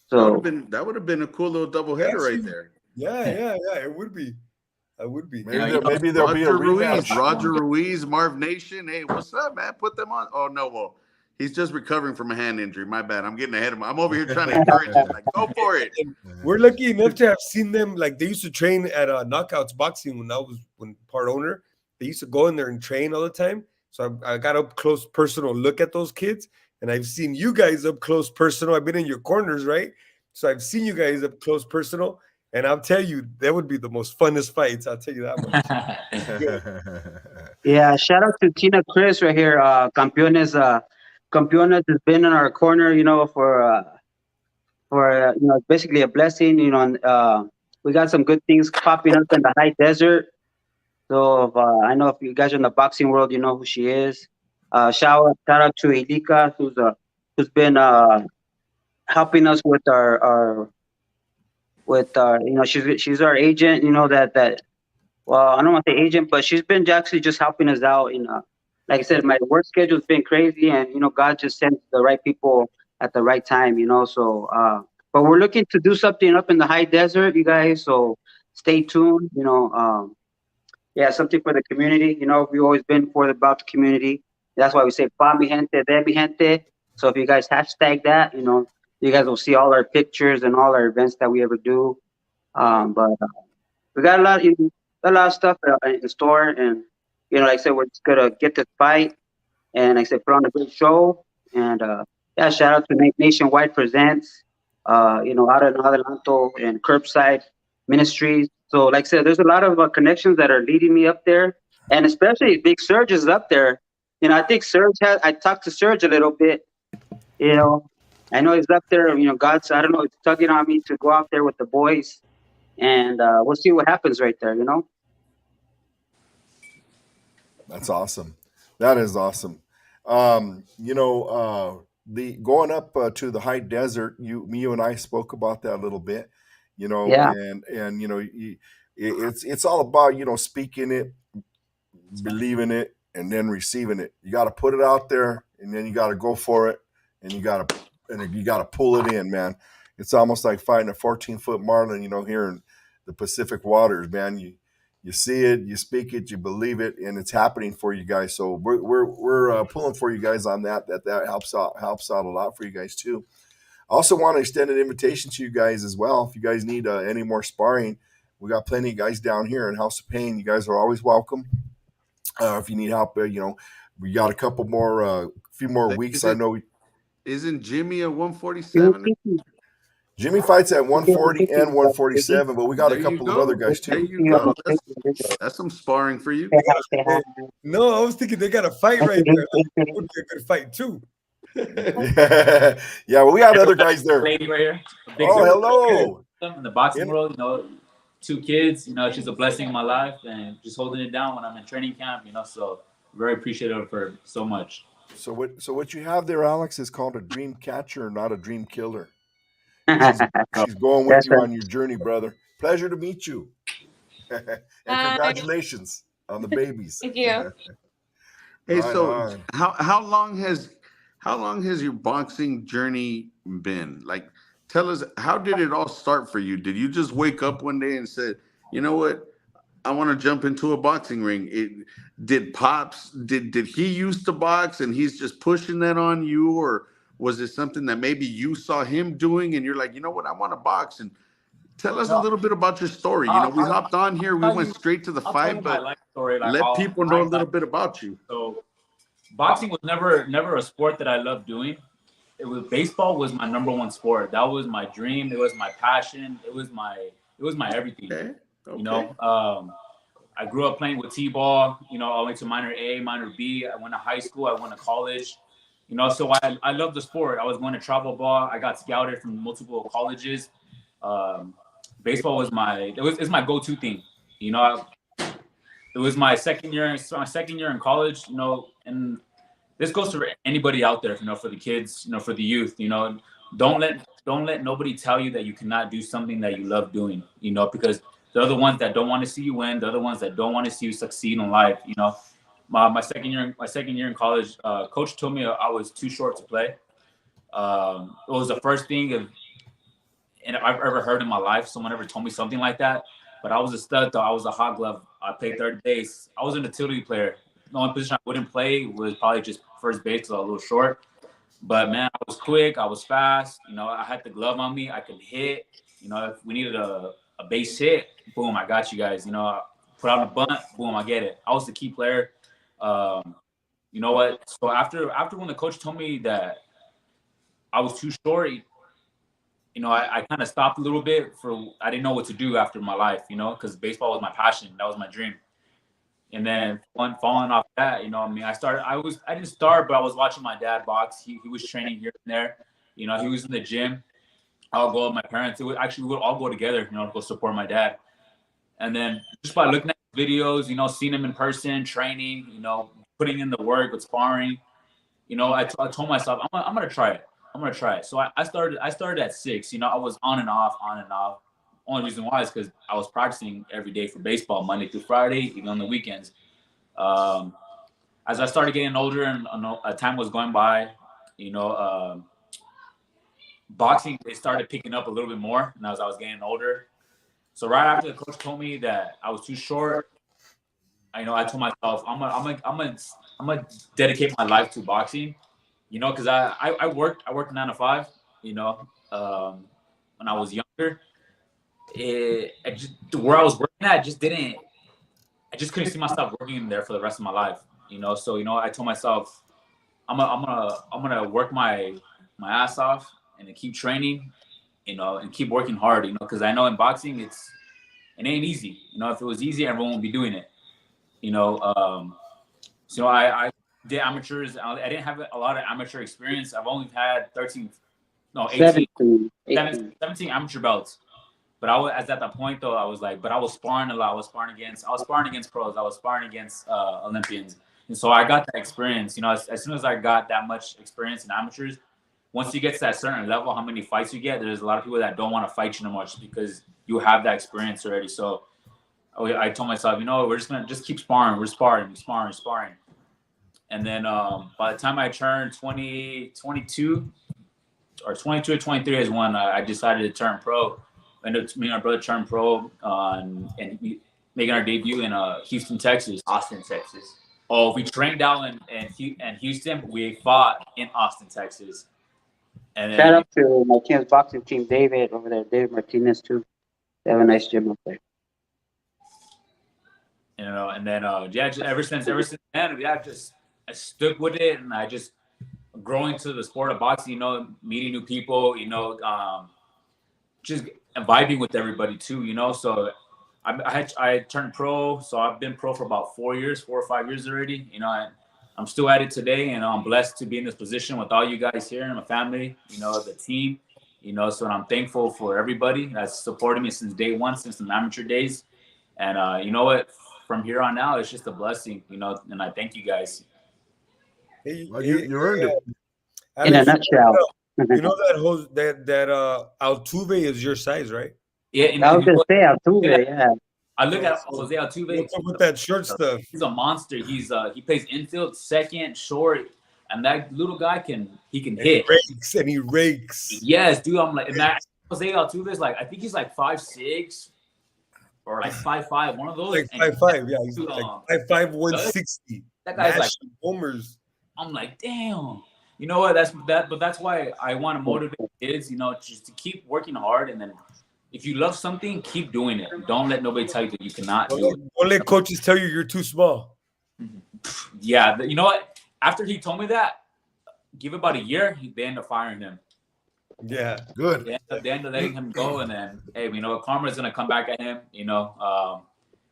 So That would have been a cool little double header right Actually, there. yeah, it would be. I would be. Maybe you know, maybe there'll be a rematch. Roger Ruiz, Marv Nation. Hey, what's up, man? Put them on. Oh no, well, he's just recovering from a hand injury. My bad. I'm getting ahead of him. I'm over here trying to encourage him. Like, go for it. And we're lucky enough to have seen them. Like they used to train at Knockouts Boxing when part owner. They used to go in there and train all the time. So I got up close, personal look at those kids, and I've seen you guys up close, personal. I've been in your corners, right? So I've seen you guys up close, personal, and I'll tell you that would be the most funnest fights. I'll tell you that much. yeah, shout out to Tina Chris right here. Campeones has been in our corner, you know, for you know, it's basically a blessing, you know. And, we got some good things popping up in the high desert. So I know if you guys are in the boxing world, you know who she is. Shout out to Elika, who's been helping us with our you know, she's our agent, you know, that well, I don't want to say agent, but she's been actually just helping us out. You know, like I said, my work schedule's been crazy, and you know, God just sends the right people at the right time. You know, so but we're looking to do something up in the high desert, you guys. So stay tuned. You know, yeah, something for the community. You know, we've always been about the community. That's why we say "Pa mi gente, de mi gente." So if you guys hashtag that, you know, you guys will see all our pictures and all our events that we ever do. But we got a lot of stuff in store, and you know, like I said, we're just gonna get this fight, and like I said, put on a good show, and yeah, shout out to Nationwide Presents, you know, out in Adelanto and Curbside Ministries. So, like I said, there's a lot of connections that are leading me up there, and especially Big Surge is up there. You know, I think I talked to Surge a little bit. You know, I know he's up there. You know, I don't know, it's tugging on me to go out there with the boys, and we'll see what happens right there. You know. That's awesome. That is awesome. You know, the going up to the high desert, you and I spoke about that a little bit. You know, Yeah. and you know, it's all about, you know, speaking it, believing it, and then receiving it. You got to put it out there, and then you got to go for it, and you got to pull it in, man. It's almost like fighting a 14-foot marlin, you know, here in the Pacific waters, man. You see it, you speak it, you believe it, and it's happening for you guys. So we're pulling for you guys on that. That helps out a lot for you guys too. I also want to extend an invitation to you guys as well. If you guys need any more sparring, we got plenty of guys down here in House of Pain. You guys are always welcome. If you need help, you know, we got a couple more, few more weeks. I know. Isn't Jimmy a 147? Jimmy fights at 140 and 147, but we got a couple of other guys There too. you go. That's some sparring for you. No, I was thinking they got a fight right there. That would be a good fight too. Yeah, well, we got other guys there. Lady right here. Oh, hello. In the boxing world, you know, 2 kids, you know, she's a blessing in my life, and just holding it down when I'm in training camp, you know, so very appreciative of her so much. So what you have there, Alex, is called a dream catcher, not a dream killer. She's going with you on your journey, brother. Pleasure to meet you. And congratulations on the babies. Thank you. Hey, Right so on. how long has your boxing journey been? Like, tell us, how did it all start for you? Did you just wake up one day and said, you know what, I want to jump into a boxing ring? Did Pops, did he used to box and he's just pushing that on you, or was it something that maybe you saw him doing and you're like, you know what, I want to box? And tell us a little bit about your story. You know, we hopped on here, we went straight to the fight, but let people know a little bit about you. So boxing was never a sport that I loved doing. Baseball was my number one sport. That was my dream. It was my passion. It was my everything. Okay. You know, I grew up playing with T-ball. You know, I went to minor A, minor B. I went to high school. I went to college. You know, so I love the sport. I was going to travel ball. I got scouted from multiple colleges. Baseball was it's my go-to thing. You know, it was my second year in college. You know, and this goes for anybody out there. You know, for the kids. You know, for the youth. You know, don't let nobody tell you that you cannot do something that you love doing. You know, because they're the ones that don't want to see you win. They're the ones that don't want to see you succeed in life. You know, my second year in college, coach told me I was too short to play. It was the first thing I've ever heard in my life. Someone ever told me something like that. But I was a stud, though. I was a hot glove. I played third base. I was an utility player. The only position I wouldn't play was probably just first base because I was a little short. But man, I was quick. I was fast. You know, I had the glove on me. I could hit. You know, if we needed a base hit, boom, I got you guys. You know, I put out a bunt, boom, I get it. I was the key player. You know what? So after when the coach told me that I was too short, you know, I kind of stopped a little bit I didn't know what to do after my life, you know, because baseball was my passion. That was my dream. And then following off that, you know, I mean, I didn't start, but I was watching my dad box. He was training here and there. You know, he was in the gym. I'll go with my parents. We would all go together, you know, to go support my dad. And then just by looking at videos, you know, seeing him in person, training, you know, putting in the work with sparring, you know, I told myself, I'm going to try it. I'm going to try it. So I started at 6, you know, I was on and off. Only reason why is because I was practicing every day for baseball, Monday through Friday, even on the weekends. As I started getting older and time was going by, you know, boxing, they started picking up a little bit more. And as I was getting older, so right after the coach told me that I was too short, I told myself I'm gonna dedicate my life to boxing, you know, because I worked 9 to 5, you know, when I was younger. Where I was working at, I just couldn't see myself working there for the rest of my life, you know. So you know, I told myself I'm gonna work my ass off and then keep training, you know, and keep working hard, you know, because I know in boxing it ain't easy. You know, if it was easy, everyone would be doing it. You know, so I did amateurs. I didn't have a lot of amateur experience. I've only had 18, 17 amateur belts. But at that point though, I was like, but I was sparring a lot. I was sparring against pros. I was sparring against Olympians. And so I got that experience. You know, as soon as I got that much experience in amateurs, once you get to that certain level, how many fights you get, there's a lot of people that don't want to fight you no much because you have that experience already. So I told myself, you know, we're just gonna keep sparring. We're sparring. And then by the time I turned 22 or 23 is when I decided to turn pro. And me and my brother turned pro and making our debut in Houston, Texas. Austin, Texas. Oh, we trained down in Houston. We fought in Austin, Texas. And then, shout out to my team's boxing team, David over there, David Martinez too. They have a nice gym up there. You know, and then ever since then, I stuck with it, and I just growing to the sport of boxing. You know, meeting new people. You know, just vibing with everybody too. You know, so I turned pro, so I've been pro for about 4 or 5 years already. You know, I'm still at it today, and I'm blessed to be in this position with all you guys here and my family. You know, the team. You know, so I'm thankful for everybody that's supported me since day one, since the amateur days. And you know what? From here on out, it's just a blessing. You know, and I thank you guys. Well, you earned it. In a nutshell. You know that Altuve is your size, right? Yeah, I was gonna say Altuve, yeah. I look at Jose Altuve. What's up with that short stuff? He's a monster. He plays infield, second, short, and that little guy can hit. He rakes. Yes, dude. I'm like, and that Jose Altuve is like, I think he's like 5'6" or like 5'5", one of those. Like 5'5", yeah. He's like 5'5", 160. That guy's like homers. I'm like, damn. You know what? But that's why I want to motivate kids. You know, just to keep working hard, and then if you love something, keep doing it. Don't let nobody tell you that you cannot do it. Don't let coaches tell you you're too small. Yeah, you know what? After he told me that, give it about a year, they end up firing him. Yeah, good. They end up letting him go, and then hey, you know, karma's gonna come back at him. You know,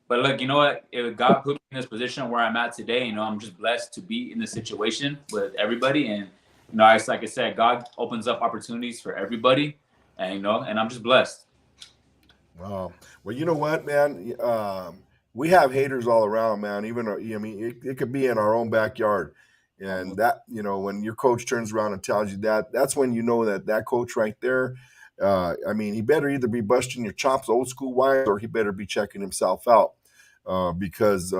but look, you know what? If God put me in this position where I'm at today, you know, I'm just blessed to be in this situation with everybody, and you know, like I said, God opens up opportunities for everybody, and you know, and I'm just blessed. Wow. Well, you know what, man? We have haters all around, man. Even, I mean, it could be in our own backyard. And that, you know, when your coach turns around and tells you that, that's when you know that coach right there, I mean, he better either be busting your chops old school wise, or he better be checking himself out. Because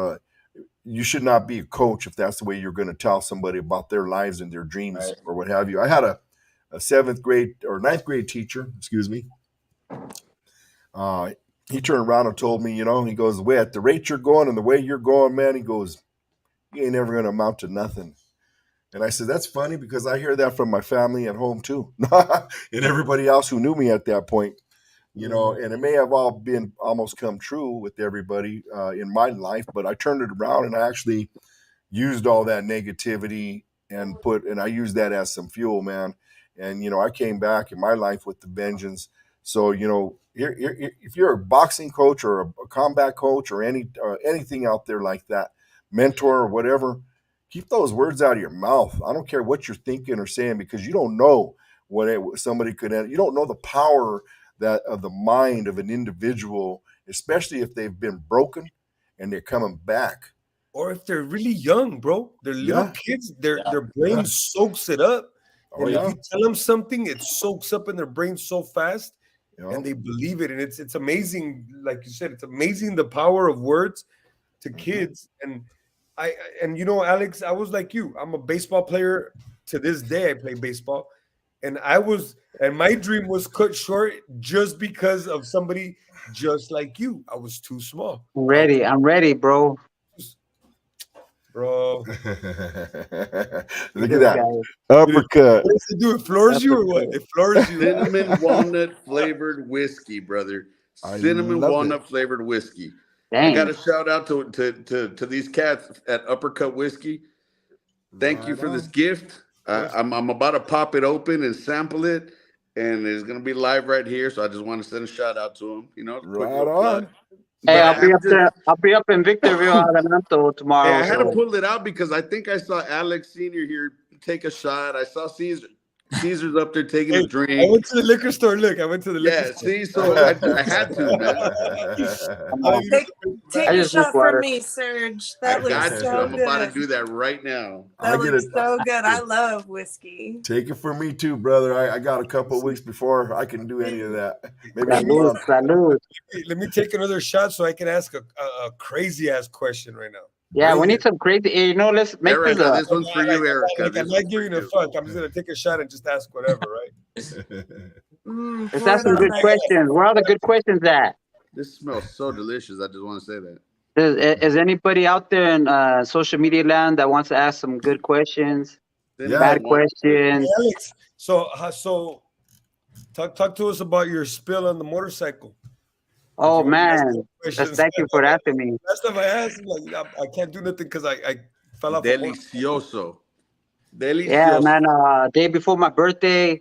you should not be a coach if that's the way you're going to tell somebody about their lives and their dreams Right. or what have you. I had a 7th grade or 9th grade teacher, excuse me. He turned around and told me, he goes, the way at the rate you're going and the way you're going, man, he goes, you ain't never going to amount to nothing. And I said, that's funny because I hear that from my family at home too. And everybody else who knew me at that point, and it may have all been almost come true with everybody in my life, but I turned it around and I actually used all that negativity and I used that as some fuel, man. And, I came back in my life with the vengeance. So, if you're a boxing coach or a combat coach or anything out there like that, mentor or whatever, keep those words out of your mouth. I don't care what you're thinking or saying because you don't know somebody could end. You don't know the power that of the mind of an individual, especially if they've been broken and they're coming back. Or if they're really young, bro, they're little kids, their brain soaks it up. Oh, and if you tell them something, it soaks up in their brain so fast and they believe it. And it's amazing, like you said, it's amazing the power of words to kids. And Alex, I was like you. I'm a baseball player. To this day, I play baseball. And my dream was cut short just because of somebody just like you. I was too small. I'm ready, bro. Bro. Look at that. Uppercut. What does it do? It floors you or what? It floors you. Cinnamon walnut flavored whiskey, brother. Cinnamon walnut flavored whiskey. Dang. I got a shout out to these cats at Uppercut Whiskey. Thank you for this gift. I'm about to pop it open and sample it, and it's gonna be live right here. So I just want to send a shout out to them. Right on. Hey, I'll be up in Victorville, Adelanto tomorrow. Hey, I had to pull it out because I think I saw Alex Sr. here take a shot. I saw Caesar's up there taking a drink. I went to the liquor store. Look, I went to the liquor store. See, so I had to, man. Take a shot from me, Serge. That looks so I'm good. about to do that right now. That looks so good. I love whiskey. Take it from me too, brother. I got a couple of weeks before I can do any of that. Maybe Salud. Let me take another shot so I can ask a crazy ass question right now. Yeah, we need some crazy. Let's make this one's for you, Erica. I'm not giving a fuck. I'm just gonna take a shot and just ask whatever, right? Let's ask some good questions. Where are the good questions at? This smells so delicious. I just want to say that. Is anybody out there in social media land that wants to ask some good questions? Bad questions. Hey, Alex, so talk to us about your spill on the motorcycle. Oh man, thank you for asking me. Last time I asked, I can't do nothing because I fell off. Delicioso. Yeah, man. Day before my birthday,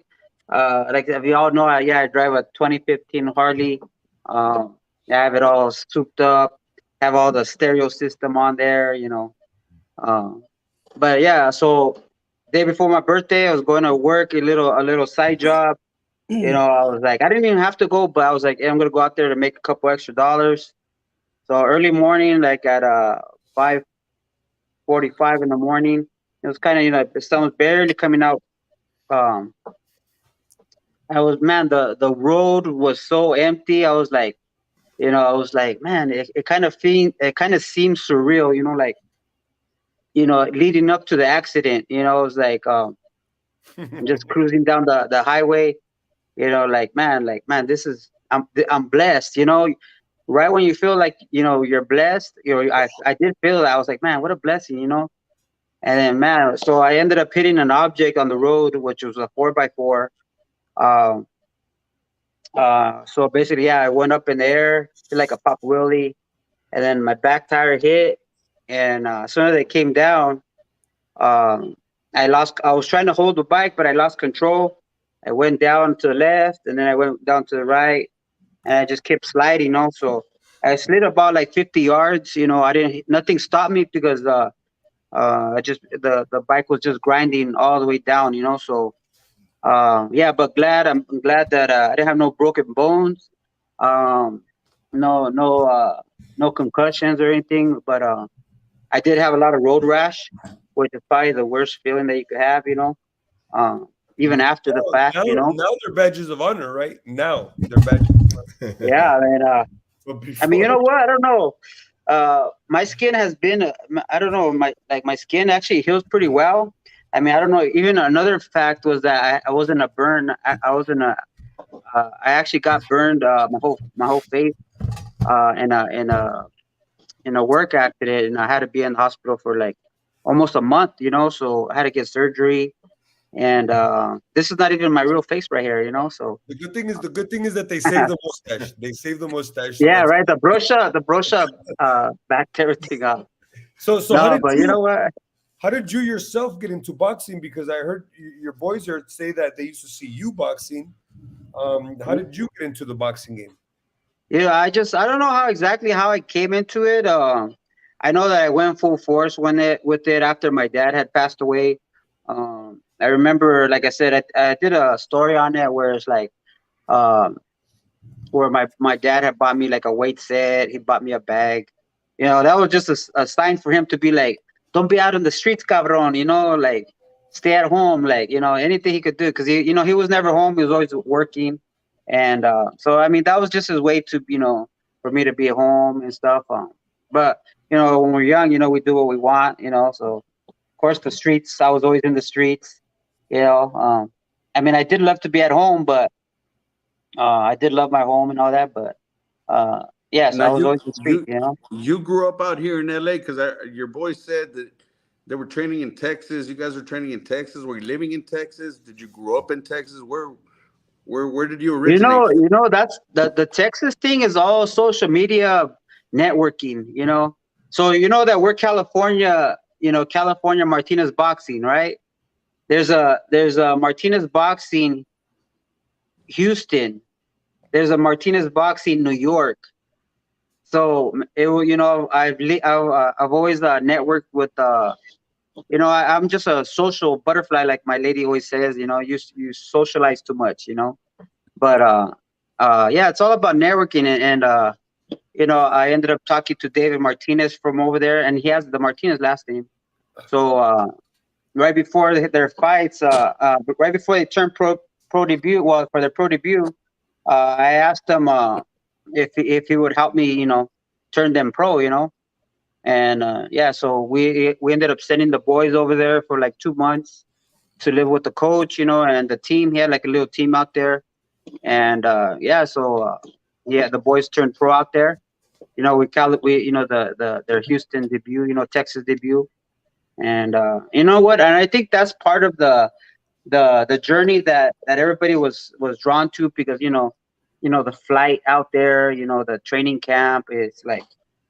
like if you all know, I drive a 2015 Harley. I have it all souped up, have all the stereo system on there, But yeah, so day before my birthday, I was going to work a little side job. I was like, I didn't even have to go, but I was like, hey, I'm gonna go out there to make a couple extra dollars. So early morning, like at 5:45 in the morning, it was kind of the sun was barely coming out. The road was so empty. I was like, man, it kind of seemed surreal, leading up to the accident. It was like just cruising down the highway. Man, this is I'm blessed, right when you feel like you're blessed, I did feel that. I was like, man, what a blessing, and then man, so I ended up hitting an object on the road, which was a 4x4. So basically, I went up in the air, did like a pop wheelie, and then my back tire hit, and as soon as it came down, I was trying to hold the bike, but I lost control. I went down to the left, and then I went down to the right, and I just kept sliding. So I slid about like 50 yards. Nothing stopped me because the bike was just grinding all the way down. So but I'm glad that I didn't have no broken bones, no concussions or anything. But I did have a lot of road rash, which is probably the worst feeling that you could have. Even after the fact, now they're badges of honor, right? Now they're badges of honor. Yeah, man. I mean, you know what? I don't know. my skin has been, I don't know, my skin actually heals pretty well. I mean, I don't know. Even another fact was that I was in a burn. I was in a, I actually got burned my whole face in a work accident, and I had to be in the hospital for like almost a month. So I had to get surgery, and this is not even my real face right here. So the good thing is that they save the mustache. They save the mustache. So yeah, that's right. The brosha backed everything up. so. No, but you know what? How did you yourself get into boxing? Because I heard your boys here say that they used to see you boxing. How did you get into the boxing game? Yeah, I don't know how I came into it. I know that I went full force with it after my dad had passed away. I remember, like I said, I did a story on it where it's like, um, where my dad had bought me like a weight set. He bought me a bag. That was just a sign for him to be like, don't be out in the streets, cabron. Like stay at home. Like anything he could do, because he was never home. He was always working, and so I mean that was just his way to for me to be at home and stuff. But when we're young, we do what we want. So of course the streets. I was always in the streets. I mean I did love to be at home, but I did love my home and all that, but yeah, so Now I was always in the street. you grew up out here in LA because your boys said that they were training in Texas. You guys were training in Texas. Were you living in Texas? Did you grow up in Texas? Where did you originate from? That's the Texas thing is all social media networking. So that we're California. California Martinez Boxing, right? There's a Martinez Boxing Houston. There's a Martinez Boxing New York. So I've always networked with I'm just a social butterfly, like my lady always says. You socialize too much. But yeah, it's all about networking, and I ended up talking to David Martinez from over there, and he has the Martinez last name. So right before their fights, right before they turned pro debut, well, for their pro debut, I asked him if he would help me, turn them pro, and yeah, so we ended up sending the boys over there for like 2 months to live with the coach, and the team. He had like a little team out there, and yeah, so yeah, the boys turned pro out there. We their Houston debut, Texas debut, and you know what? And I think that's part of the journey that everybody was drawn to, because the flight out there, the training camp is like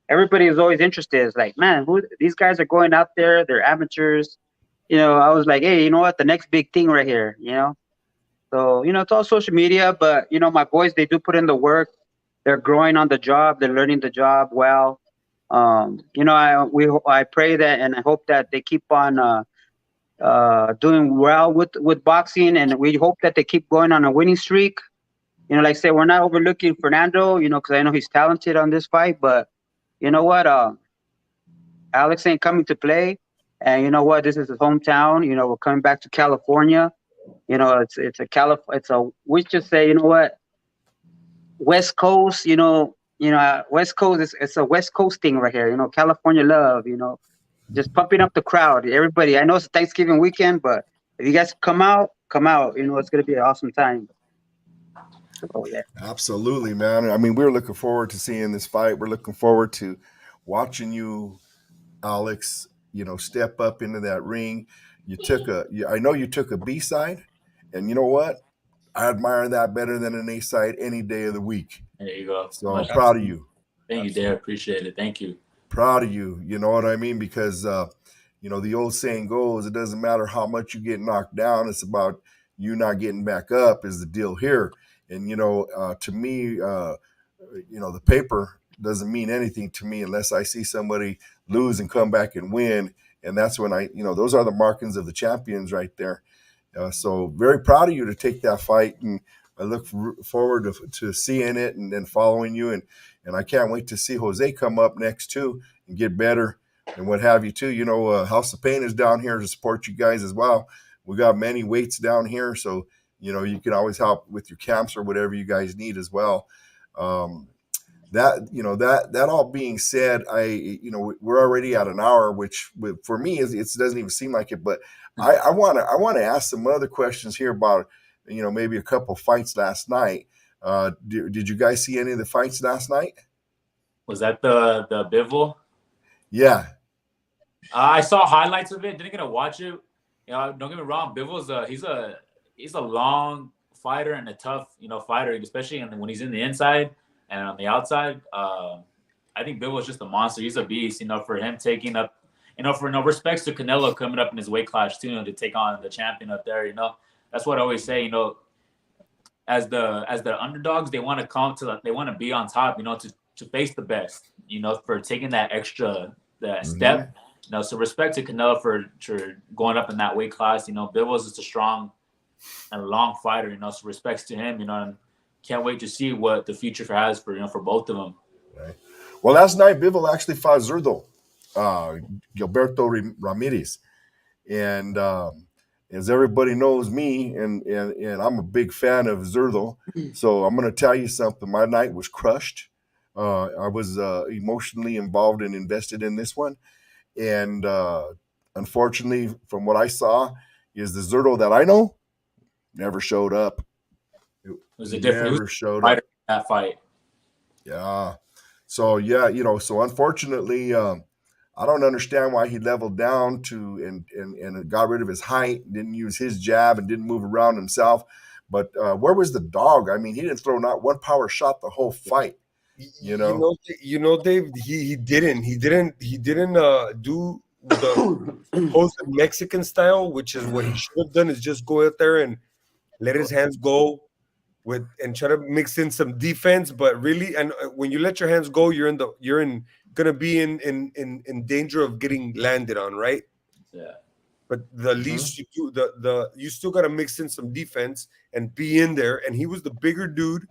everybody is always interested. It's like, man, who these guys are going out there? They're amateurs. I was like, hey, you know what? The next big thing right here. So it's all social media, but my boys, they do put in the work. They're growing on the job. They're learning the job well. I pray that, and I hope that they keep on doing well with boxing, and we hope that they keep going on a winning streak. Like I said, we're not overlooking Fernando, because I know he's talented on this fight, but you know what? Alex ain't coming to play, and you know what? This is his hometown. We're coming back to California. We just say, what? West Coast, West Coast it's a West Coast thing right here. California love. Just pumping up the crowd. Everybody, I know it's Thanksgiving weekend, but if you guys come out. It's gonna be an awesome time. Oh yeah, Absolutely, man. I mean, we're looking forward to seeing this fight. We're looking forward to watching you, Alex, step up into that ring. I know you took a B side, and you know what? I admire that better than an A side any day of the week. There you go. So I'm proud of you. Thank you, Dave. Appreciate it. Thank you. Proud of you. You know what I mean? Because the old saying goes, it doesn't matter how much you get knocked down. It's about you not getting back up is the deal here. And, to me, the paper doesn't mean anything to me unless I see somebody lose and come back and win. And that's when those are the markings of the champions right there. So very proud of you to take that fight. And I look forward to seeing it and following you. And I can't wait to see Jose come up next too and get better and what have you too. House of Pain is down here to support you guys as well. We got many weights down here. So, you can always help with your camps or whatever you guys need as well. that all being said, we're already at an hour, which for me is, it doesn't even seem like it. But I want to ask some other questions here about maybe a couple fights last night. Did you guys see any of the fights last night? Was that the Bivol? Yeah. I saw highlights of it. Didn't get to watch it. Don't get me wrong. Bivol's he's a long fighter and a tough fighter, especially when he's in the inside and on the outside. I think Bivol's just a monster. He's a beast. For him taking up, for no respects to Canelo coming up in his weight class too, to take on the champion up there. That's what I always say. As the underdogs, they want to they want to be on top. To face the best. For taking that extra step. So respect to Canelo for going up in that weight class. Bivol's just a strong and long fighter. So respects to him. And can't wait to see what the future has for both of them. Right. Well, last night Bivol actually fought Zurdo, Gilberto Ramirez, and as everybody knows me, and I'm a big fan of Zurdo, so I'm going to tell you something. My night was crushed. I was emotionally involved and invested in this one. And unfortunately, from what I saw, is the Zurdo that I know never showed up. It was a different never showed fighter up. in that fight. Yeah. So so unfortunately, I don't understand why he leveled down to and got rid of his height, didn't use his jab, and didn't move around himself. But where was the dog? I mean, he didn't throw not one power shot the whole fight. Dave, he didn't do the supposed Mexican style, which is what he should have done, is just go out there and let his hands go and try to mix in some defense. But really, and when you let your hands go, you're gonna be in danger of getting landed on, right? Yeah. But the least you do, you still gotta mix in some defense and be in there. And he was the bigger dude.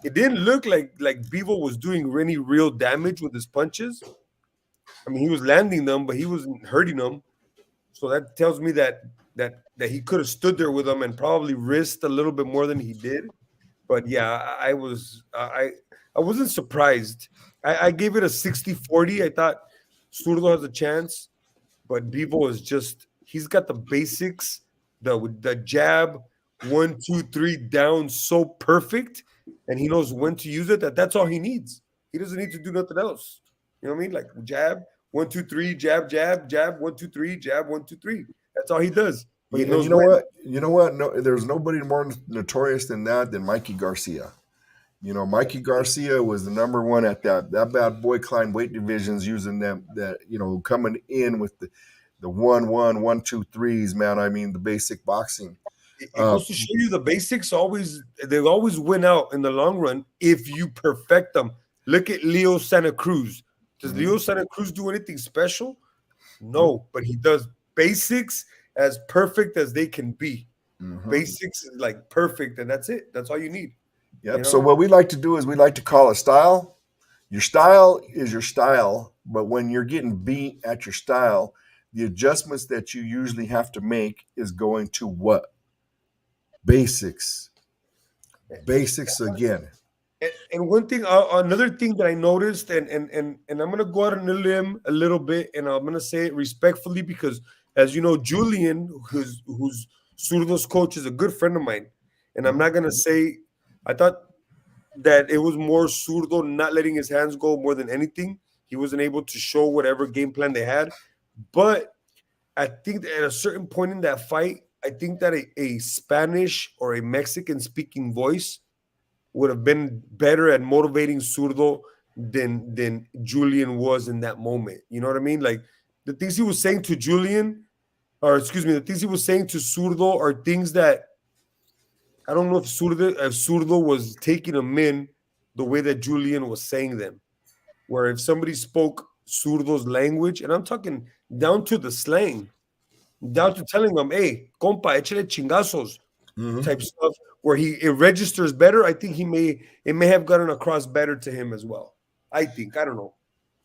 It didn't look like Bivol was doing any real damage with his punches. I mean, he was landing them, but he wasn't hurting them. So that tells me that he could have stood there with them and probably risked a little bit more than he did. But yeah, I wasn't surprised. I gave it a 60-40. I thought Zurdo has a chance, but Bivol is he's got the basics, the jab, 1, 2, 3 down so perfect. And he knows when to use it. That's all he needs. He doesn't need to do nothing else. You know what I mean? Like jab, 1, 2, 3, jab, jab, jab, 1, 2, 3, jab, 1, 2, 3. That's all he does. But he knows what? You know what? No, there's nobody more notorious than Mikey Garcia. Mikey Garcia was the number one at that bad boy climbed weight divisions, using them coming in with the 1, 1, 1, 2, 3s, man. I mean, the basic boxing. It goes to show you the basics they always win out in the long run if you perfect them. Look at Leo Santa Cruz. Does Leo Santa Cruz do anything special? No, but he does basics as perfect as they can be. Basics is like perfect, and that's it. That's all you need. Yep. So what we like to do is we like to call a style. Your style is your style, but when you're getting beat at your style, the adjustments that you usually have to make is going to what? Basics again. And one thing, another thing that I noticed, and I'm gonna go out on a limb a little bit, and I'm gonna say it respectfully because, as you know, Julian, who's Zurdo's coach, is a good friend of mine, and I'm not gonna say. I thought that it was more Zurdo not letting his hands go more than anything. He wasn't able to show whatever game plan they had, but I think that at a certain point in that fight, I think that a Spanish or a Mexican speaking voice would have been better at motivating Zurdo than Julian was in that moment. You know what I mean? Like the things he was saying to Julian, or excuse me, the things he was saying to Zurdo are things that I don't know if Zurdo was taking them in the way that Julian was saying them. Where if somebody spoke Zurdo's language, and I'm talking down to the slang, down to telling them, hey, compa, échale chingazos, type stuff, where it registers better. I think it may have gotten across better to him as well. I think. I don't know.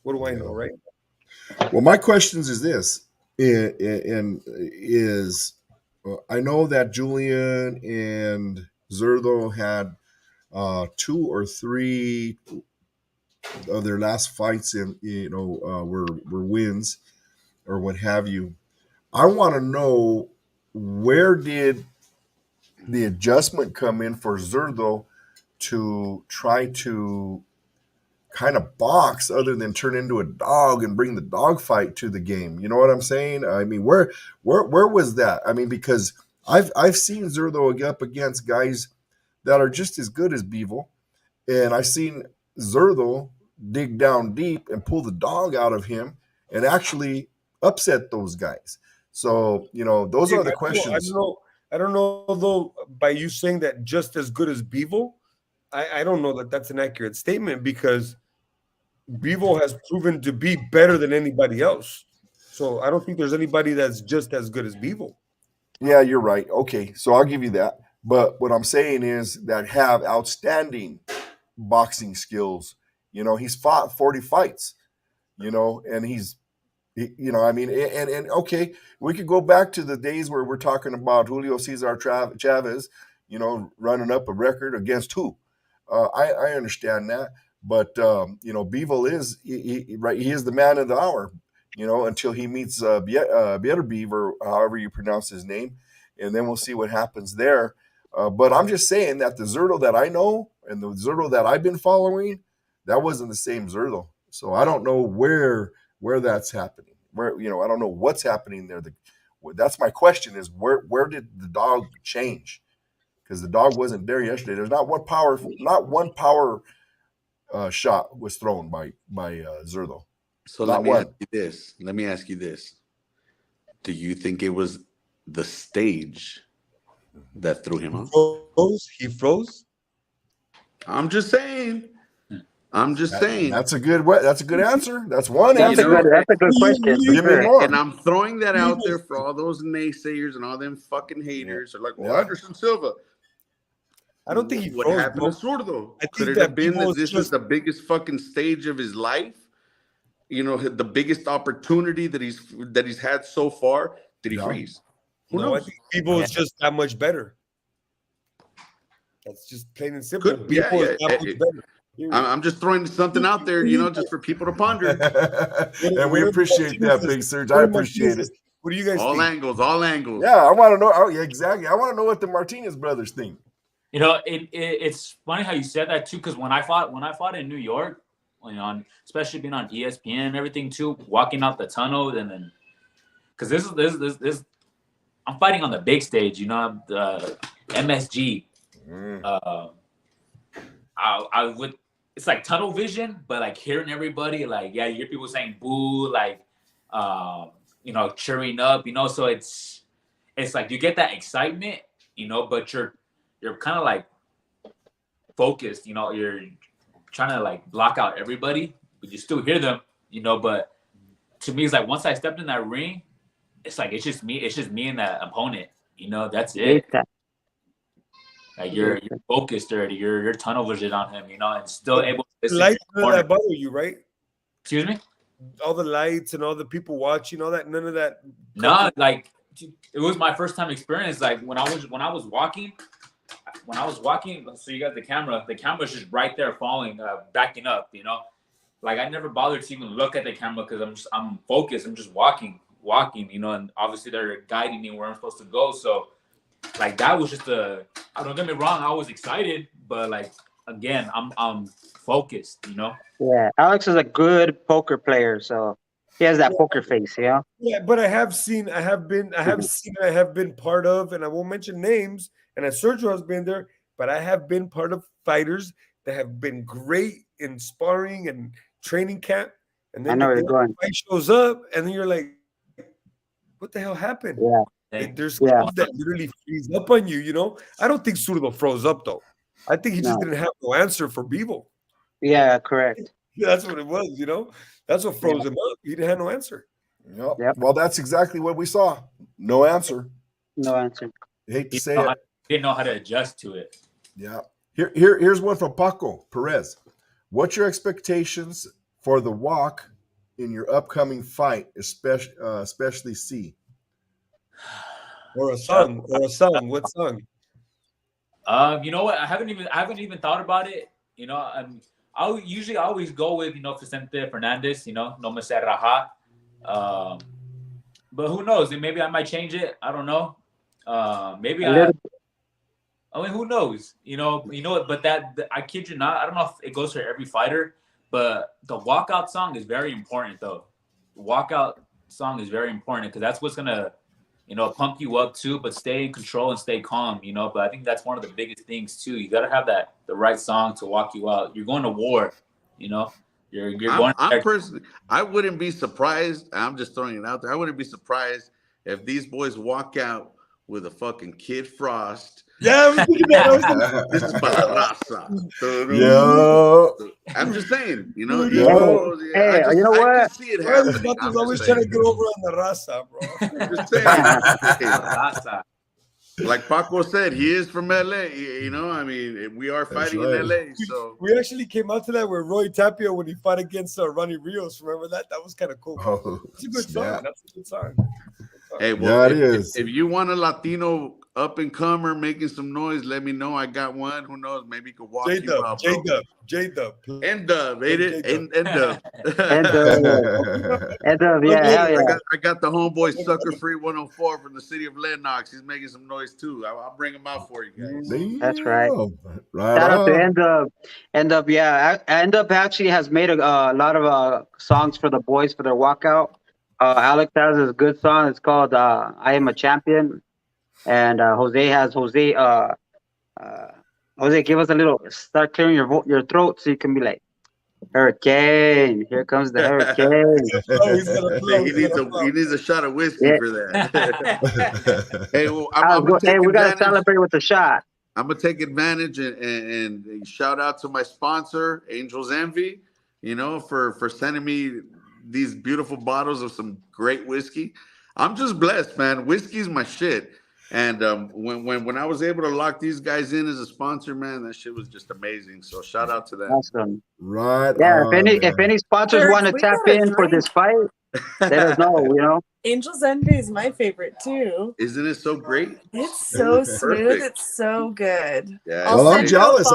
What do I know, right? Well, my questions is this, and I know that Julian and Zurdo had 2 or 3 their last fights in were wins or what have you. I want to know, where did the adjustment come in for Zurdo to try to kind of box other than turn into a dog and bring the dog fight to the game? You know what I'm saying? I mean, where was that? I mean, because I've seen Zurdo up against guys that are just as good as Bevel, and I've seen Zurdo dig down deep and pull the dog out of him and actually upset those guys. So, those are the questions. I don't know though, by you saying that just as good as Bevo, I don't know that that's an accurate statement, because Bevo has proven to be better than anybody else. So I don't think there's anybody that's just as good as Bevo. Yeah, you're right. Okay, so I'll give you that. But what I'm saying is that have outstanding boxing skills. He's fought 40 fights, and I mean, and okay, we could go back to the days where we're talking about Julio Cesar Chavez, running up a record against who? I understand that, but Bevel is right. He is the man of the hour, until he meets Bierbeav, or however you pronounce his name, and then we'll see what happens there. But I'm just saying that the Zurdo that I know and the Zurdo that I've been following, that wasn't the same Zurdo. So I don't know where that's happening. I don't know what's happening there. That's my question: is where did the dog change? Because the dog wasn't there yesterday. There's not one power shot was thrown by Zurdo. So Not one. Let me ask you this. Do you think it was the stage that threw him off? He froze. I'm just saying. That's a good answer. That's one That's answer. that's a good question. Give me more. And I'm throwing that out there for all those naysayers and all them fucking haters. They're like, well, Anderson Silva. I don't think he what froze, happened bro. to Zurdo. I Could think it have that been Bevo that this was the biggest fucking stage of his life? The biggest opportunity that he's had so far. Did he freeze? Who knows? I think Bevo is just that much better. That's just plain and simple. Bevo is that much better. I'm just throwing something out there, just for people to ponder. And we appreciate that, Big Surge. I appreciate it. What do you guys think? All angles. Yeah, I want to know. Oh, yeah, exactly. I want to know what the Martinez brothers think. It's funny how you said that too, because when I fought in New York, especially being on ESPN and everything too, walking out the tunnel, and then because this I'm fighting on the big stage, the MSG. I would. It's like tunnel vision, but like hearing everybody, like, you hear people saying boo, like, cheering up, so it's like you get that excitement, but you're kind of like focused, you're trying to like block out everybody, but you still hear them, but to me, it's like once I stepped in that ring, it's like, it's just me and that opponent, that's it. Like you're focused already. You're tunnel vision on him, and still able to listen. Lights none of that bother you, right? Excuse me? All the lights and all the people watching, all that, none of that. No, like it was my first time experience. Like when I was walking, so you got the camera's just right there falling, backing up, Like I never bothered to even look at the camera because I'm focused. I'm just walking, and obviously they're guiding me where I'm supposed to go. So like that was just don't get me wrong, I was excited, but like again, I'm focused, Yeah, Alex is a good poker player, so he has that poker face, Yeah, but I have been part of, and I won't mention names, and Sergio has been there, but I have been part of fighters that have been great in sparring and training camp, and then the fight shows up, and then you're like, what the hell happened? Yeah. There's kids that literally freeze up on you, I don't think Zurdo froze up, though. I think he just didn't have no answer for Bevo. Yeah, correct. Yeah, that's what it was, That's what froze him up. He didn't have no answer. Yep. Well, that's exactly what we saw. No answer. No answer. I hate to say it. Didn't know how to adjust to it. Yeah. Here's one from Paco Perez. What's your expectations for the walk in your upcoming fight, especially C? Or a song. What song? You know what? I haven't even thought about it. I usually always go with Vicente Fernandez. No me sé rajar. But who knows? Maybe I might change it. I don't know. Maybe A little. I mean, who knows? But I kid you not. I don't know if it goes for every fighter, but the walkout song is very important, though. The walkout song is very important because that's what's gonna, pump you up too. But stay in control and stay calm. But I think that's one of the biggest things too. You gotta have the right song to walk you out. You're going to war. You're going. I'm personally, I wouldn't be surprised. I'm just throwing it out there. I wouldn't be surprised if these boys walk out with a fucking Kid Frost. Yeah, I was thinking that. This is para la raza. Yo. I'm just saying, Hey, I you know I what? can see it Well, happening. Vatos always trying to get over on the raza, bro. I'm just saying. Like Paco said, he is from LA. I mean, we are fighting in LA. So we actually came out to that with Roy Tapia when he fought against Ronnie Rios. Remember that? That was kind of cool. Oh, It's a good song. That's a good song. hey, well, Yeah, it is. If you want a Latino up and comer making some noise, let me know. I got one. Who knows? Maybe he could walk you out. J-Dub. N-Dub, ain't it? N-Dub. Yeah, hell yeah. I got the homeboy Sucker Free 104 from the city of Lennox. He's making some noise too. I'll bring him out for you guys. That's right. Right Shout out to on. End Up. Yeah, End Up actually has made a lot of songs for the boys for their walkout. Alex has a good song. It's called "I Am a Champion," and Jose has Jose. Jose, give us a little. Start clearing your throat so you can be like, "Hurricane, here comes the hurricane." He needs a shot of whiskey Yeah. for that. Hey, well, I'm gonna take Hey, we gotta advantage. celebrate with a shot. I'm gonna take advantage and shout out to my sponsor, Angels Envy. For sending me these beautiful bottles of some great whiskey. I'm just blessed, man. Whiskey's my shit. And when I was able to lock these guys in as a sponsor, man, that shit was just amazing. So shout out to them. Awesome. Right. Yeah, on, if any sponsors Serge, want to we tap gotta in for drink. this fight, let us know. Angel's Envy is my favorite too. Isn't it so great? It's so It's smooth. perfect. It's so good. Yeah. Well, I'm jealous.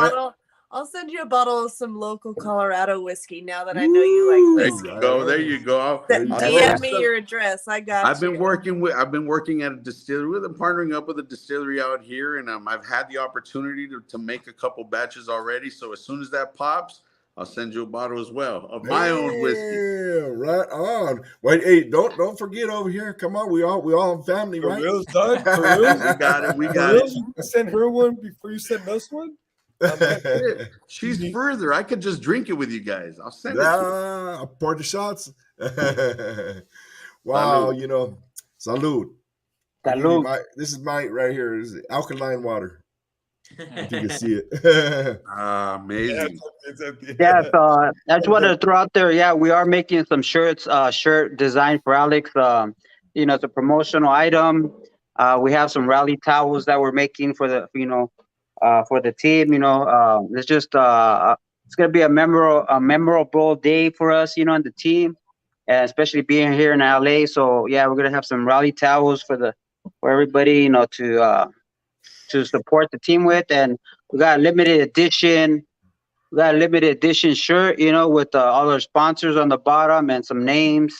I'll send you a bottle of some local Colorado whiskey now that I know you like There whiskey. you go. There you go. DM me your address. I got I've been you. working at a distillery. I'm partnering up with a distillery out here, and I've had the opportunity to make a couple batches already. So as soon as that pops, I'll send you a bottle as well of my own whiskey. Yeah, right on. Wait, hey, don't forget over here. Come on, we all family, For right? real, dog. For real. We For got real? it. You can send her one before you send us one? She's further. I could just drink it with you guys. I'll send it to you. Pour the shots. Wow, salute. Salud. This is my right here. This is alkaline water. If you can see it. Amazing. Yeah, so I just wanted to throw out there. Yeah, we are making some shirts. Shirt designed for Alex. It's a promotional item. We have some rally towels that we're making for the for the team. It's just it's gonna be a memorable day for us. And the team, especially being here in LA. So yeah, we're gonna have some rally towels for everybody. To support the team with, and we got a limited edition. We got a limited edition shirt, with all our sponsors on the bottom and some names.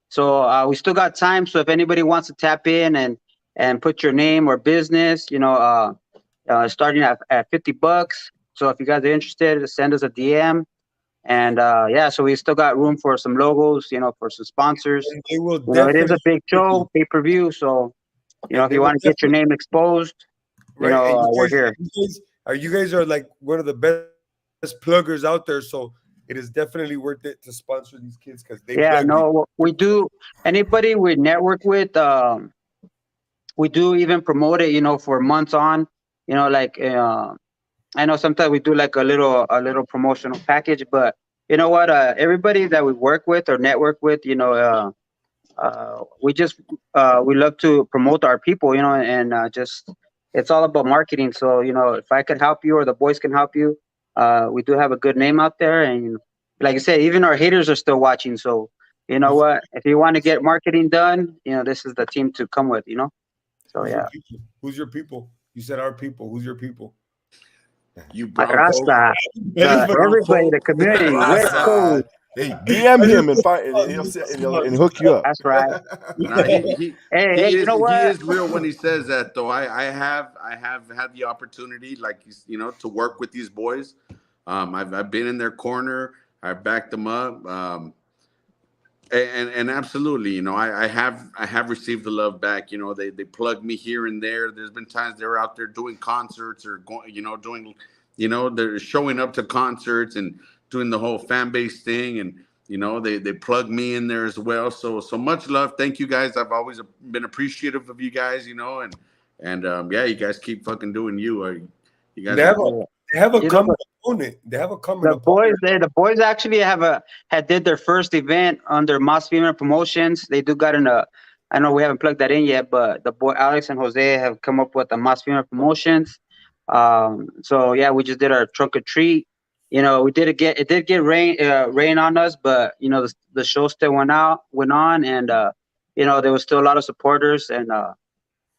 So we still got time. So if anybody wants to tap in and put your name or business, starting at $50. So if you guys are interested, send us a DM. And so we still got room for some logos, for some sponsors. And they will It is a big show, pay-per-view. So if you want to get your name exposed, we're here. You guys are like one of the best pluggers out there, so it is definitely worth it to sponsor these kids because they. Yeah, no, we do. Anybody we network with, we do even promote it, for months on. I know sometimes we do like a little promotional package, but you know what? Everybody that we work with or network with, we love to promote our people, and just. It's all about marketing. So, if I can help you or the boys can help you, we do have a good name out there. And like I said, even our haters are still watching. So, you know what? If you want to get marketing done, this is the team to come with, So, yeah. Who's your people? You said our people. Who's your people? You Bronco. Rasta. Everybody, the community, West Coast. Hey, DM him and hook you up. That's right. Nah, Hey, you know he what? is real when he says that though. I have had the opportunity, like, you know, to work with these boys. I've been in their corner. I backed them up. And absolutely, you know, I have received the love back. You know, they plug me here and there. There's been times they're out there doing concerts or going, you know, they're showing up to concerts and doing the whole fan base thing, and you know, they plug me in there as well. So much love. Thank you guys. I've always been appreciative of you guys, you know, and yeah, you guys keep fucking doing you. You guys they have a common opponent. They have a common opponent. The boys actually had did their first event under Mas Female Promotions. They do got I know we haven't plugged that in yet, but the boy Alex and Jose have come up with the Mas Female Promotions. So yeah, we just did our trunk or treat. You know, it did get rain on us, but you know, the show still went on, and you know, there was still a lot of supporters, and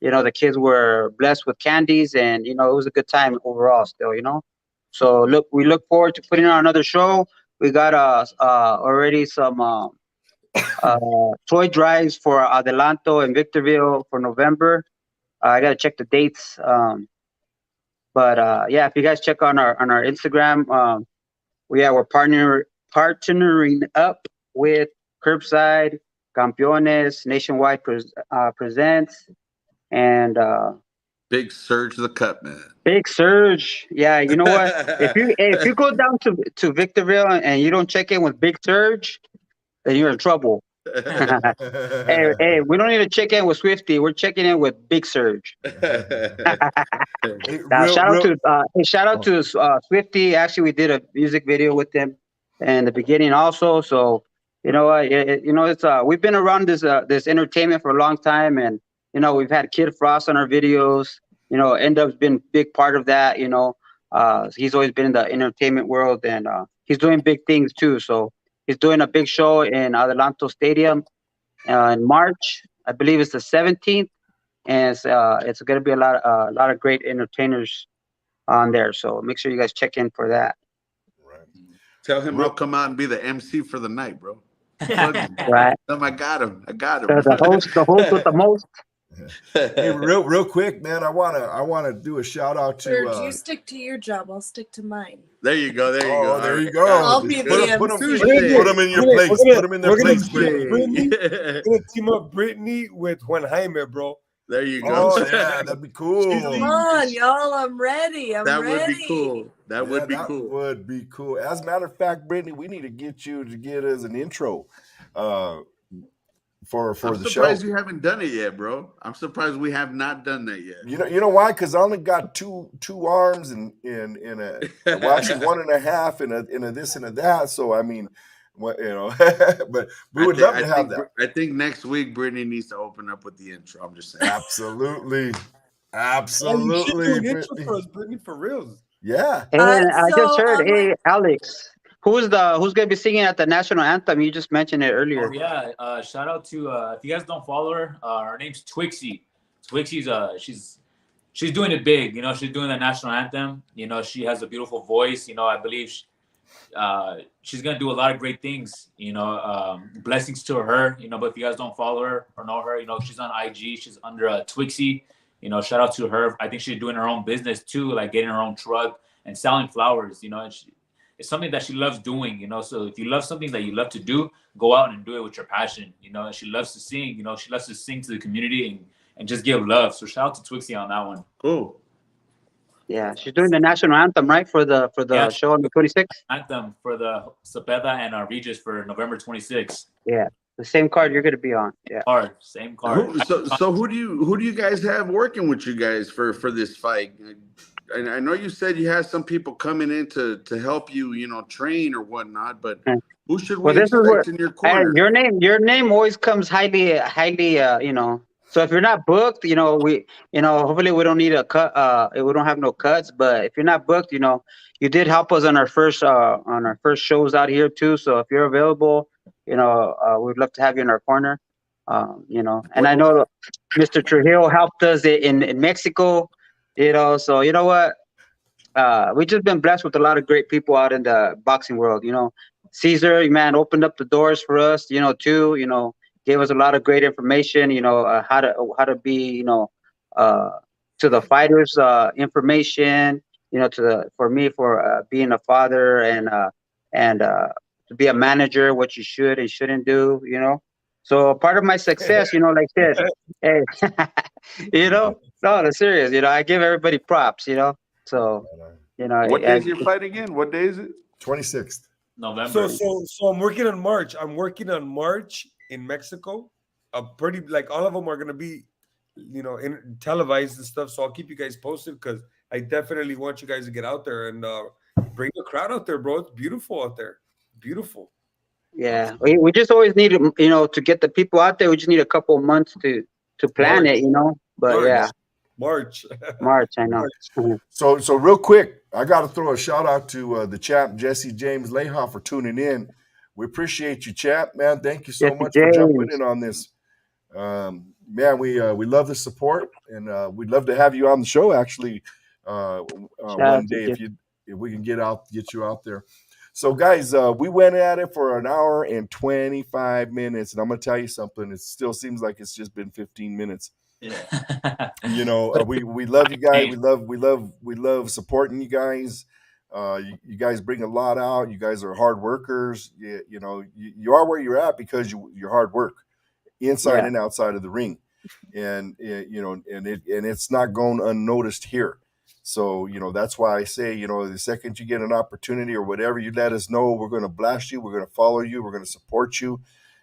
you know, the kids were blessed with candies, and you know, it was a good time overall still, you know. So we look forward to putting on another show. We got already some toy drives for Adelanto and Victorville for November. I gotta check the dates. But yeah, if you guys check on our Instagram, we're partnering up with Curbside, Campeones, Nationwide Presents, and Big Surge the Cut Man. Big Surge. Yeah, you know what? If you go down to Victorville and you don't check in with Big Surge, then you're in trouble. Hey, we don't need to check in with Swifty. We're checking in with Big Surge. Shout out to Swifty. Actually, we did a music video with him in the beginning also. So you know what? It's we've been around this entertainment for a long time, and you know, we've had Kid Frost on our videos. You know, Endup's been a big part of that. You know, he's always been in the entertainment world, and he's doing big things too. So he's doing a big show in Adelanto Stadium in March. I believe it's the 17th, and it's going to be a lot of great entertainers on there. So make sure you guys check in for that. Right. Tell him I'll come out and be the MC for the night, bro. Right. I got him. The host with the most. Hey, real quick, man. I wanna do a shout out to. Serge, you stick to your job. I'll stick to mine. There you go. There you go. I'll be the MC. Put them in your place. Put them in their place. We're gonna team up Brittany with Juan Jaime, bro. There you go. Oh yeah, that'd be cool. Come on, y'all. I'm ready. That would be cool. That would be cool. As a matter of fact, Brittany, we need to get you to get us an intro. For the show. I'm surprised you haven't done it yet, bro. I'm surprised we have not done that yet. You know why? Because I only got two arms and actually 1.5 and a this and a that. So I mean, you know, but we would love to have that. I think next week Brittany needs to open up with the intro. I'm just saying. Absolutely. Intro for us, Brittany, for real. Yeah. And I just heard, hey, Alex. Who's gonna be singing at the national anthem? You just mentioned it earlier. Oh yeah, shout out to if you guys don't follow her, her name's Twixie. Twixie's she's doing it big. You know, she's doing the national anthem. You know, she has a beautiful voice. You know, I believe she's gonna do a lot of great things. You know, blessings to her. You know, but if you guys don't follow her or know her, you know, she's on IG. She's under Twixie. You know, shout out to her. I think she's doing her own business too, like getting her own truck and selling flowers. You know, and it's something that she loves doing, you know. So if you love something that you love to do, go out and do it with your passion. You know, she loves to sing, you know, she loves to sing to the community and just give love. So shout out to Twixie on that one. Cool. Yeah, she's doing the national anthem, right? For the show on the 26th? Anthem for the Cepeda and Regis for November 26th. Yeah. The same card you're gonna be on. Yeah. Same card. So who do you guys have working with you guys for this fight? And I know you said you had some people coming in to help you, you know, train or whatnot, but who should we expect in your corner? Your name always comes highly, you know. So if you're not booked, you know, hopefully we don't need a cut. We don't have no cuts. But if you're not booked, you know, you did help us on our first shows out here too. So if you're available, you know, we'd love to have you in our corner. You know, and I know Mr. Trujillo helped us in Mexico. You know, so you know what? we just been blessed with a lot of great people out in the boxing world. Caesar, man, opened up the doors for us. Too. Gave us a lot of great information. How to be. Uh, to the fighters, information. For me, for being a father and to be a manager, what you should and shouldn't do. So part of my success, like this, hey, no, that's serious. I give everybody props. So, What day is your fight again? What day is it? 26th. November. So I'm working on March. I'm working on March in Mexico. Pretty like all of them are gonna be, in televised and stuff. So I'll keep you guys posted because I definitely want you guys to get out there and bring the crowd out there, bro. It's beautiful out there. Beautiful. Yeah, we just always need to get the people out there. We just need a couple of months to plan March. it, But March. yeah, March. I know. March. So real quick, I got to throw a shout out to the champ Jesse James Leha for tuning in. We appreciate you, champ, man. Thank you so Jesse much for jumping James. in on this. Man, we love the support, and we'd love to have you on the show. Actually, one day if we can get you out there. So, guys, we went at it for an hour and 25 minutes, and I'm gonna tell you something. It still seems like it's just been 15 minutes. Yeah. We love you guys. We love supporting you guys. You guys bring a lot out. You guys are hard workers. You are where you're at because you're hard work, inside and outside of the ring, and it's not going unnoticed here. So that's why I say the second you get an opportunity or whatever, you let us know. We're going to blast you. We're going to follow you. We're going to support you.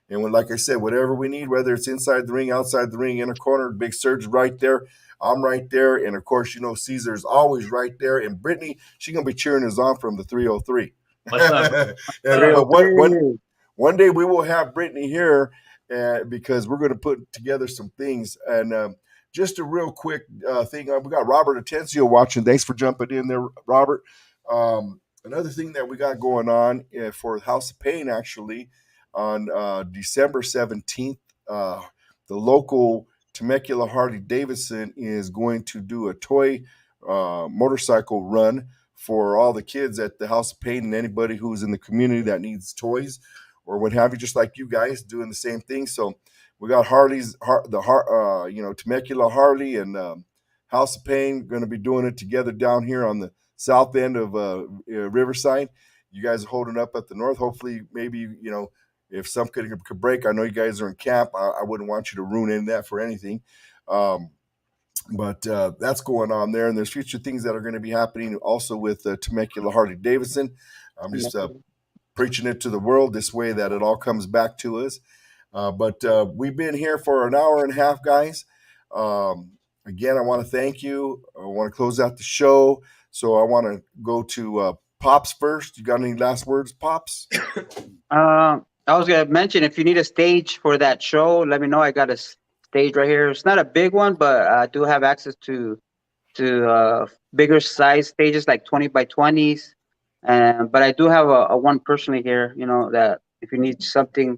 And like I said, whatever we need, whether it's inside the ring, outside the ring, in a corner, Big Surge's right there. I'm right there. And, of course, Caesar's always right there. And Brittany, she's going to be cheering us on from the 303. What's up? And one day we will have Brittany here because we're going to put together some things. And just a real quick thing. We got Robert Atencio watching. Thanks for jumping in there, Robert. Another thing that we got going on for House of Pain, actually, on December 17th, the local Temecula Harley-Davidson is going to do a toy motorcycle run for all the kids at the House of Pain and anybody who's in the community that needs toys or what have you, just like you guys doing the same thing. So we got Temecula Harley and House of Pain going to be doing it together down here on the south end of Riverside. You guys are holding up at the north. Hopefully, maybe, if something could break, I know you guys are in camp. I wouldn't want you to ruin that for anything. But that's going on there. And there's future things that are going to be happening also with Temecula Harley-Davidson. I'm just preaching it to the world this way that it all comes back to us. But we've been here for an hour and a half, guys. Again, I want to thank you. I want to close out the show. So I want to go to Pops first. You got any last words, Pops? I was gonna mention, if you need a stage for that show, let me know. I got a stage right here. It's not a big one, but I do have access to bigger size stages, like 20 by 20s. But I do have a one personally here. That if you need something,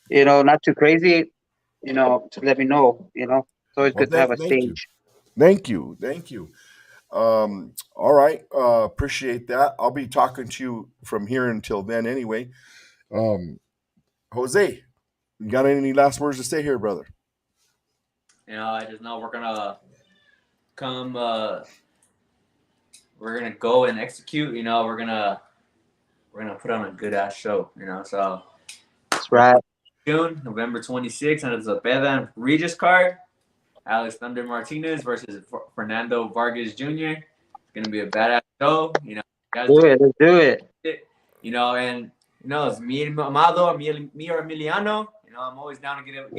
not too crazy, to let me know. It's always good to have a stage. Thank you. All right. Appreciate that. I'll be talking to you from here until then anyway. Jose, you got any last words to say here, brother? I just know we're gonna come. We're gonna go and execute. We're gonna put on a good ass show. So that's right. June, November 26th, and it's a Beda and Regis card. Alex Thunder Martinez versus Fernando Vargas Jr. It's gonna be a badass show. Let's do it. And it's me, Amado, me or Emiliano. I'm always down to get it.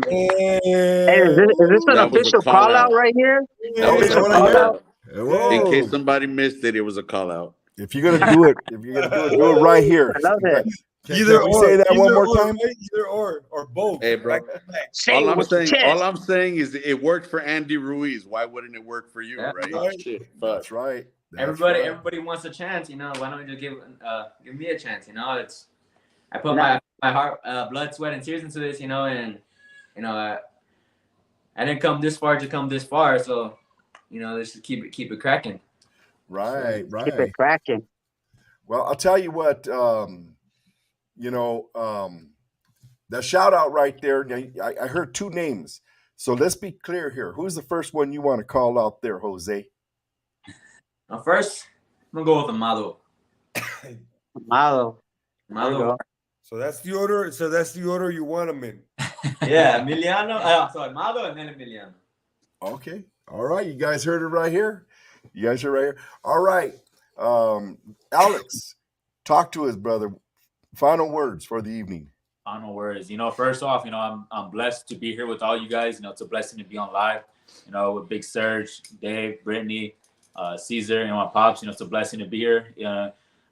Hey, is this an official call out right here? In case somebody missed it, it was a call out. If you're gonna do it, do it right here. I love it. Either or. Say that one more time. Either or both. Hey, bro. All I'm saying is it worked for Andy Ruiz. Why wouldn't it work for you, right? Shit, that's right. Everybody wants a chance, Why don't you just give me a chance? I put my heart, blood, sweat, and tears into this, and I didn't come this far to come this far. So, let's just keep it cracking. Right, Keep right. it cracking. Well, I'll tell you what, that shout out right there. I heard two names. So let's be clear here. Who's the first one you want to call out there, Jose? Now first, I'm gonna go with Amado. Malo. There we Amado. go. So that's the order. So that's the order you want them in. Yeah, Emiliano. Sorry, Amado and then Emiliano. Okay. All right. You guys heard it right here. You guys are right here. All right. Alex, talk to us, brother. Final words for the evening. Final words. First off, I'm blessed to be here with all you guys. It's a blessing to be on live. With Big Serge, Dave, Brittany, Caesar, my pops. It's a blessing to be here.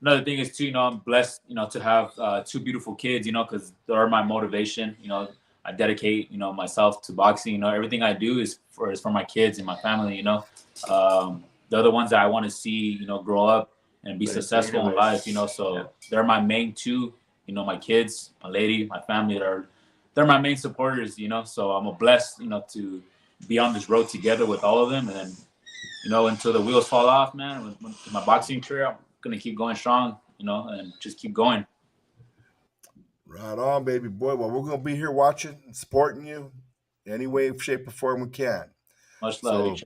Another thing is too, I'm blessed, to have two beautiful kids. Because they're my motivation. I dedicate, myself to boxing. Everything I do is for my kids and my family. They're the ones that I want to see, grow up and be successful in life. So they're my main two. My kids, my lady, my family, they're my main supporters, so I'm blessed, to be on this road together with all of them. And then, until the wheels fall off, man, with my boxing career, I'm going to keep going strong, and just keep going. Right on, baby boy. Well, we're going to be here watching and supporting you any way, shape, or form we can. Much love. So,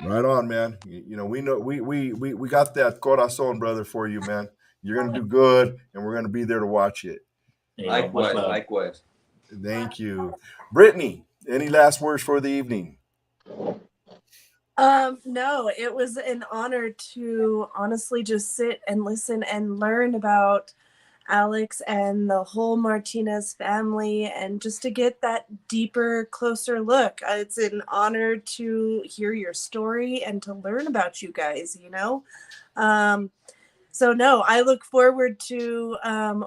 right on, man. We know we got that corazon, brother, for you, man. You're gonna do good, and we're gonna be there to watch it. Likewise. Thank you, Brittany. Any last words for the evening? No, it was an honor to honestly just sit and listen and learn about Alex and the whole Martinez family, and just to get that deeper, closer look. It's an honor to hear your story and to learn about you guys, So no, I look forward to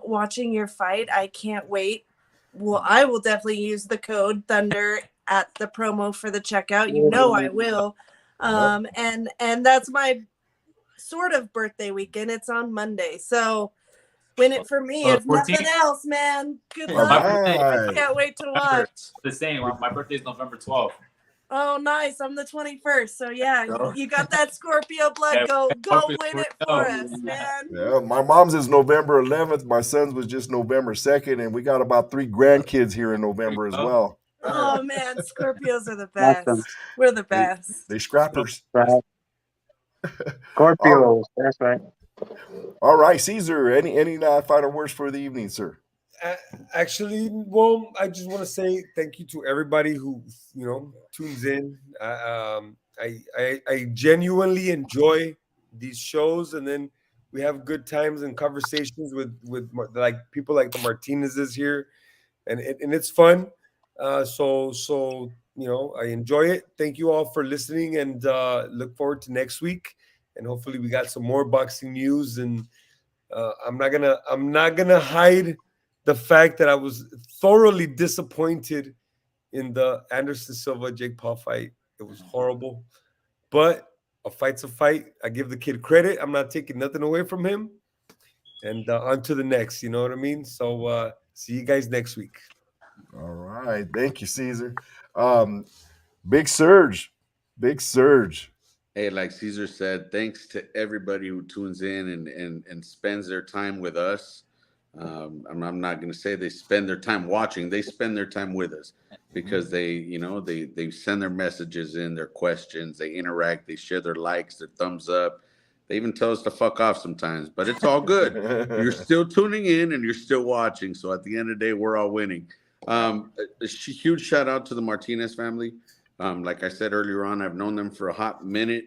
watching your fight. I can't wait. Well, I will definitely use the code Thunder at the promo for the checkout. I will. And that's my sort of birthday weekend. It's on Monday. So win it for me, if nothing else, man. Good luck. I can't wait to watch. The same. My birthday is November 12th. Oh, nice. I'm the 21st. So, yeah, you got that Scorpio blood. Go win it for us, man. Yeah, my mom's is November 11th. My son's was just November 2nd. And we got about 3 grandkids here in November as well. Oh, man. Scorpios are the best. Awesome. We're the best. They scrappers. Right. Scorpios. That's right. All right, Caesar, any final words for the evening, sir? Actually, well, I just want to say thank you to everybody who tunes in. I genuinely enjoy these shows, and then we have good times and conversations with like people like the Martinezes here, and it's fun. So I enjoy it. Thank you all for listening, and look forward to next week. And hopefully we got some more boxing news. And I'm not gonna hide the fact that I was thoroughly disappointed in the Anderson Silva Jake Paul fight. It was horrible, but a fight's a fight. I give the kid credit. I'm not taking nothing away from him. And on to the next. You know what I mean? So see you guys next week. All right, thank you, Caesar. Big Surge. Hey, like Caesar said, thanks to everybody who tunes in and spends their time with us. I'm not going to say they spend their time watching. They spend their time with us because they send their messages in, their questions, they interact, they share their likes, their thumbs up. They even tell us to fuck off sometimes, but it's all good. You're still tuning in and you're still watching. So at the end of the day, we're all winning. A huge shout out to the Martinez family. Like I said earlier on, I've known them for a hot minute.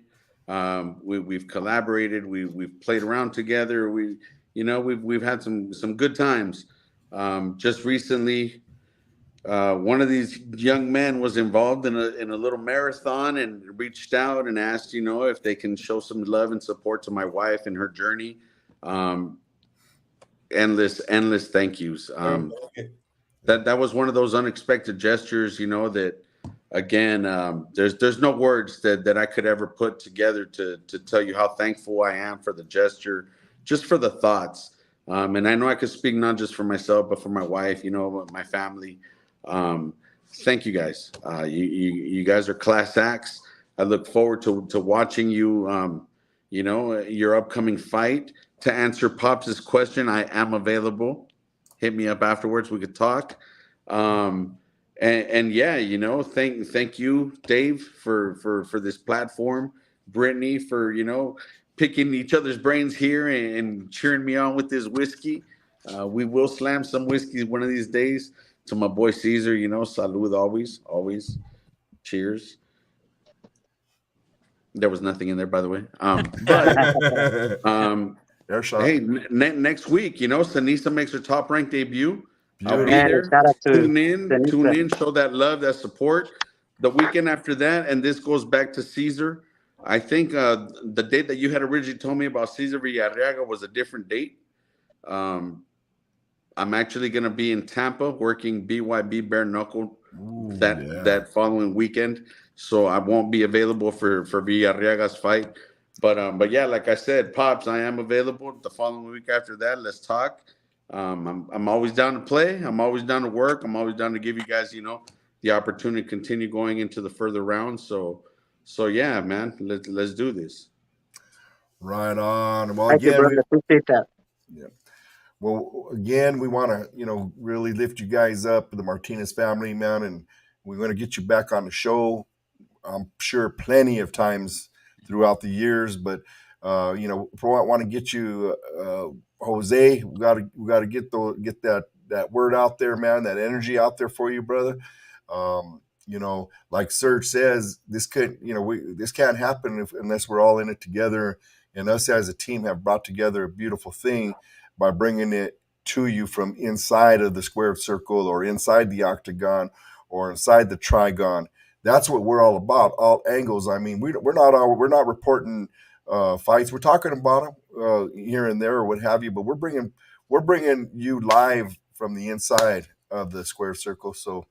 We've collaborated. We've played around together. We've had some good times. Just recently, one of these young men was involved in a little marathon and reached out and asked, if they can show some love and support to my wife and her journey. Endless thank yous. That was one of those unexpected gestures, that. Again, there's no words that I could ever put together to tell you how thankful I am for the gesture, just for the thoughts. And I know I could speak not just for myself, but for my wife, my family. Thank you guys. You guys are class acts. I look forward to watching you, your upcoming fight. To answer Pops' question, I am available. Hit me up afterwards. We could talk. And yeah, thank you, Dave, for this platform. Brittany, for picking each other's brains here and cheering me on with this whiskey. We will slam some whiskey one of these days. To my boy Caesar, salud always, always. Cheers. There was nothing in there, by the way. But Air shot. hey, next week, Sanisa makes her top ranked debut. I'll be Man, there. shout out to Tune in, Denisa. show that love, that support. The weekend after that, and this goes back to Caesar. I think the date that you had originally told me about Caesar Villarreaga was a different date. I'm actually going to be in Tampa working BYB bare knuckle that following weekend, so I won't be available for Villarreaga's fight. But yeah, like I said, Pops, I am available the following week after that. Let's talk. I'm always down to play. I'm always down to work. I'm always down to give you guys, the opportunity to continue going into the further rounds. So yeah, man, let's do this. Right on. Well, Thank you, again, brother. Appreciate that. yeah. Well, again, we want to, really lift you guys up, the Martinez family, man, and we're going to get you back on the show. I'm sure plenty of times throughout the years, but if we want to get you, Jose, we got to get that word out there, man, that energy out there for you, brother. Like Serge says, this can't happen unless we're all in it together, and us as a team have brought together a beautiful thing by bringing it to you from inside of the square circle or inside the octagon or inside the trigon. That's what we're all about, all angles. I mean, we're not reporting fights. We're talking about them here and there or what have you, but we're bringing you live from the inside of the square circle. So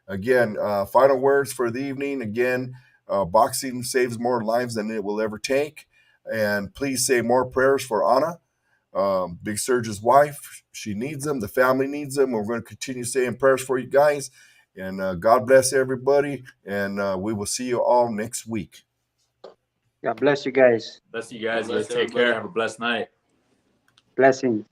again, final words for the evening. Again, boxing saves more lives than it will ever take. And please say more prayers for Anna, Big Surge's wife. She needs them. The family needs them. We're going to continue saying prayers for you guys. And God bless everybody. And we will see you all next week. God bless you guys. Bless you guys. You Bless guys take everybody. care. Have a blessed night. Blessings.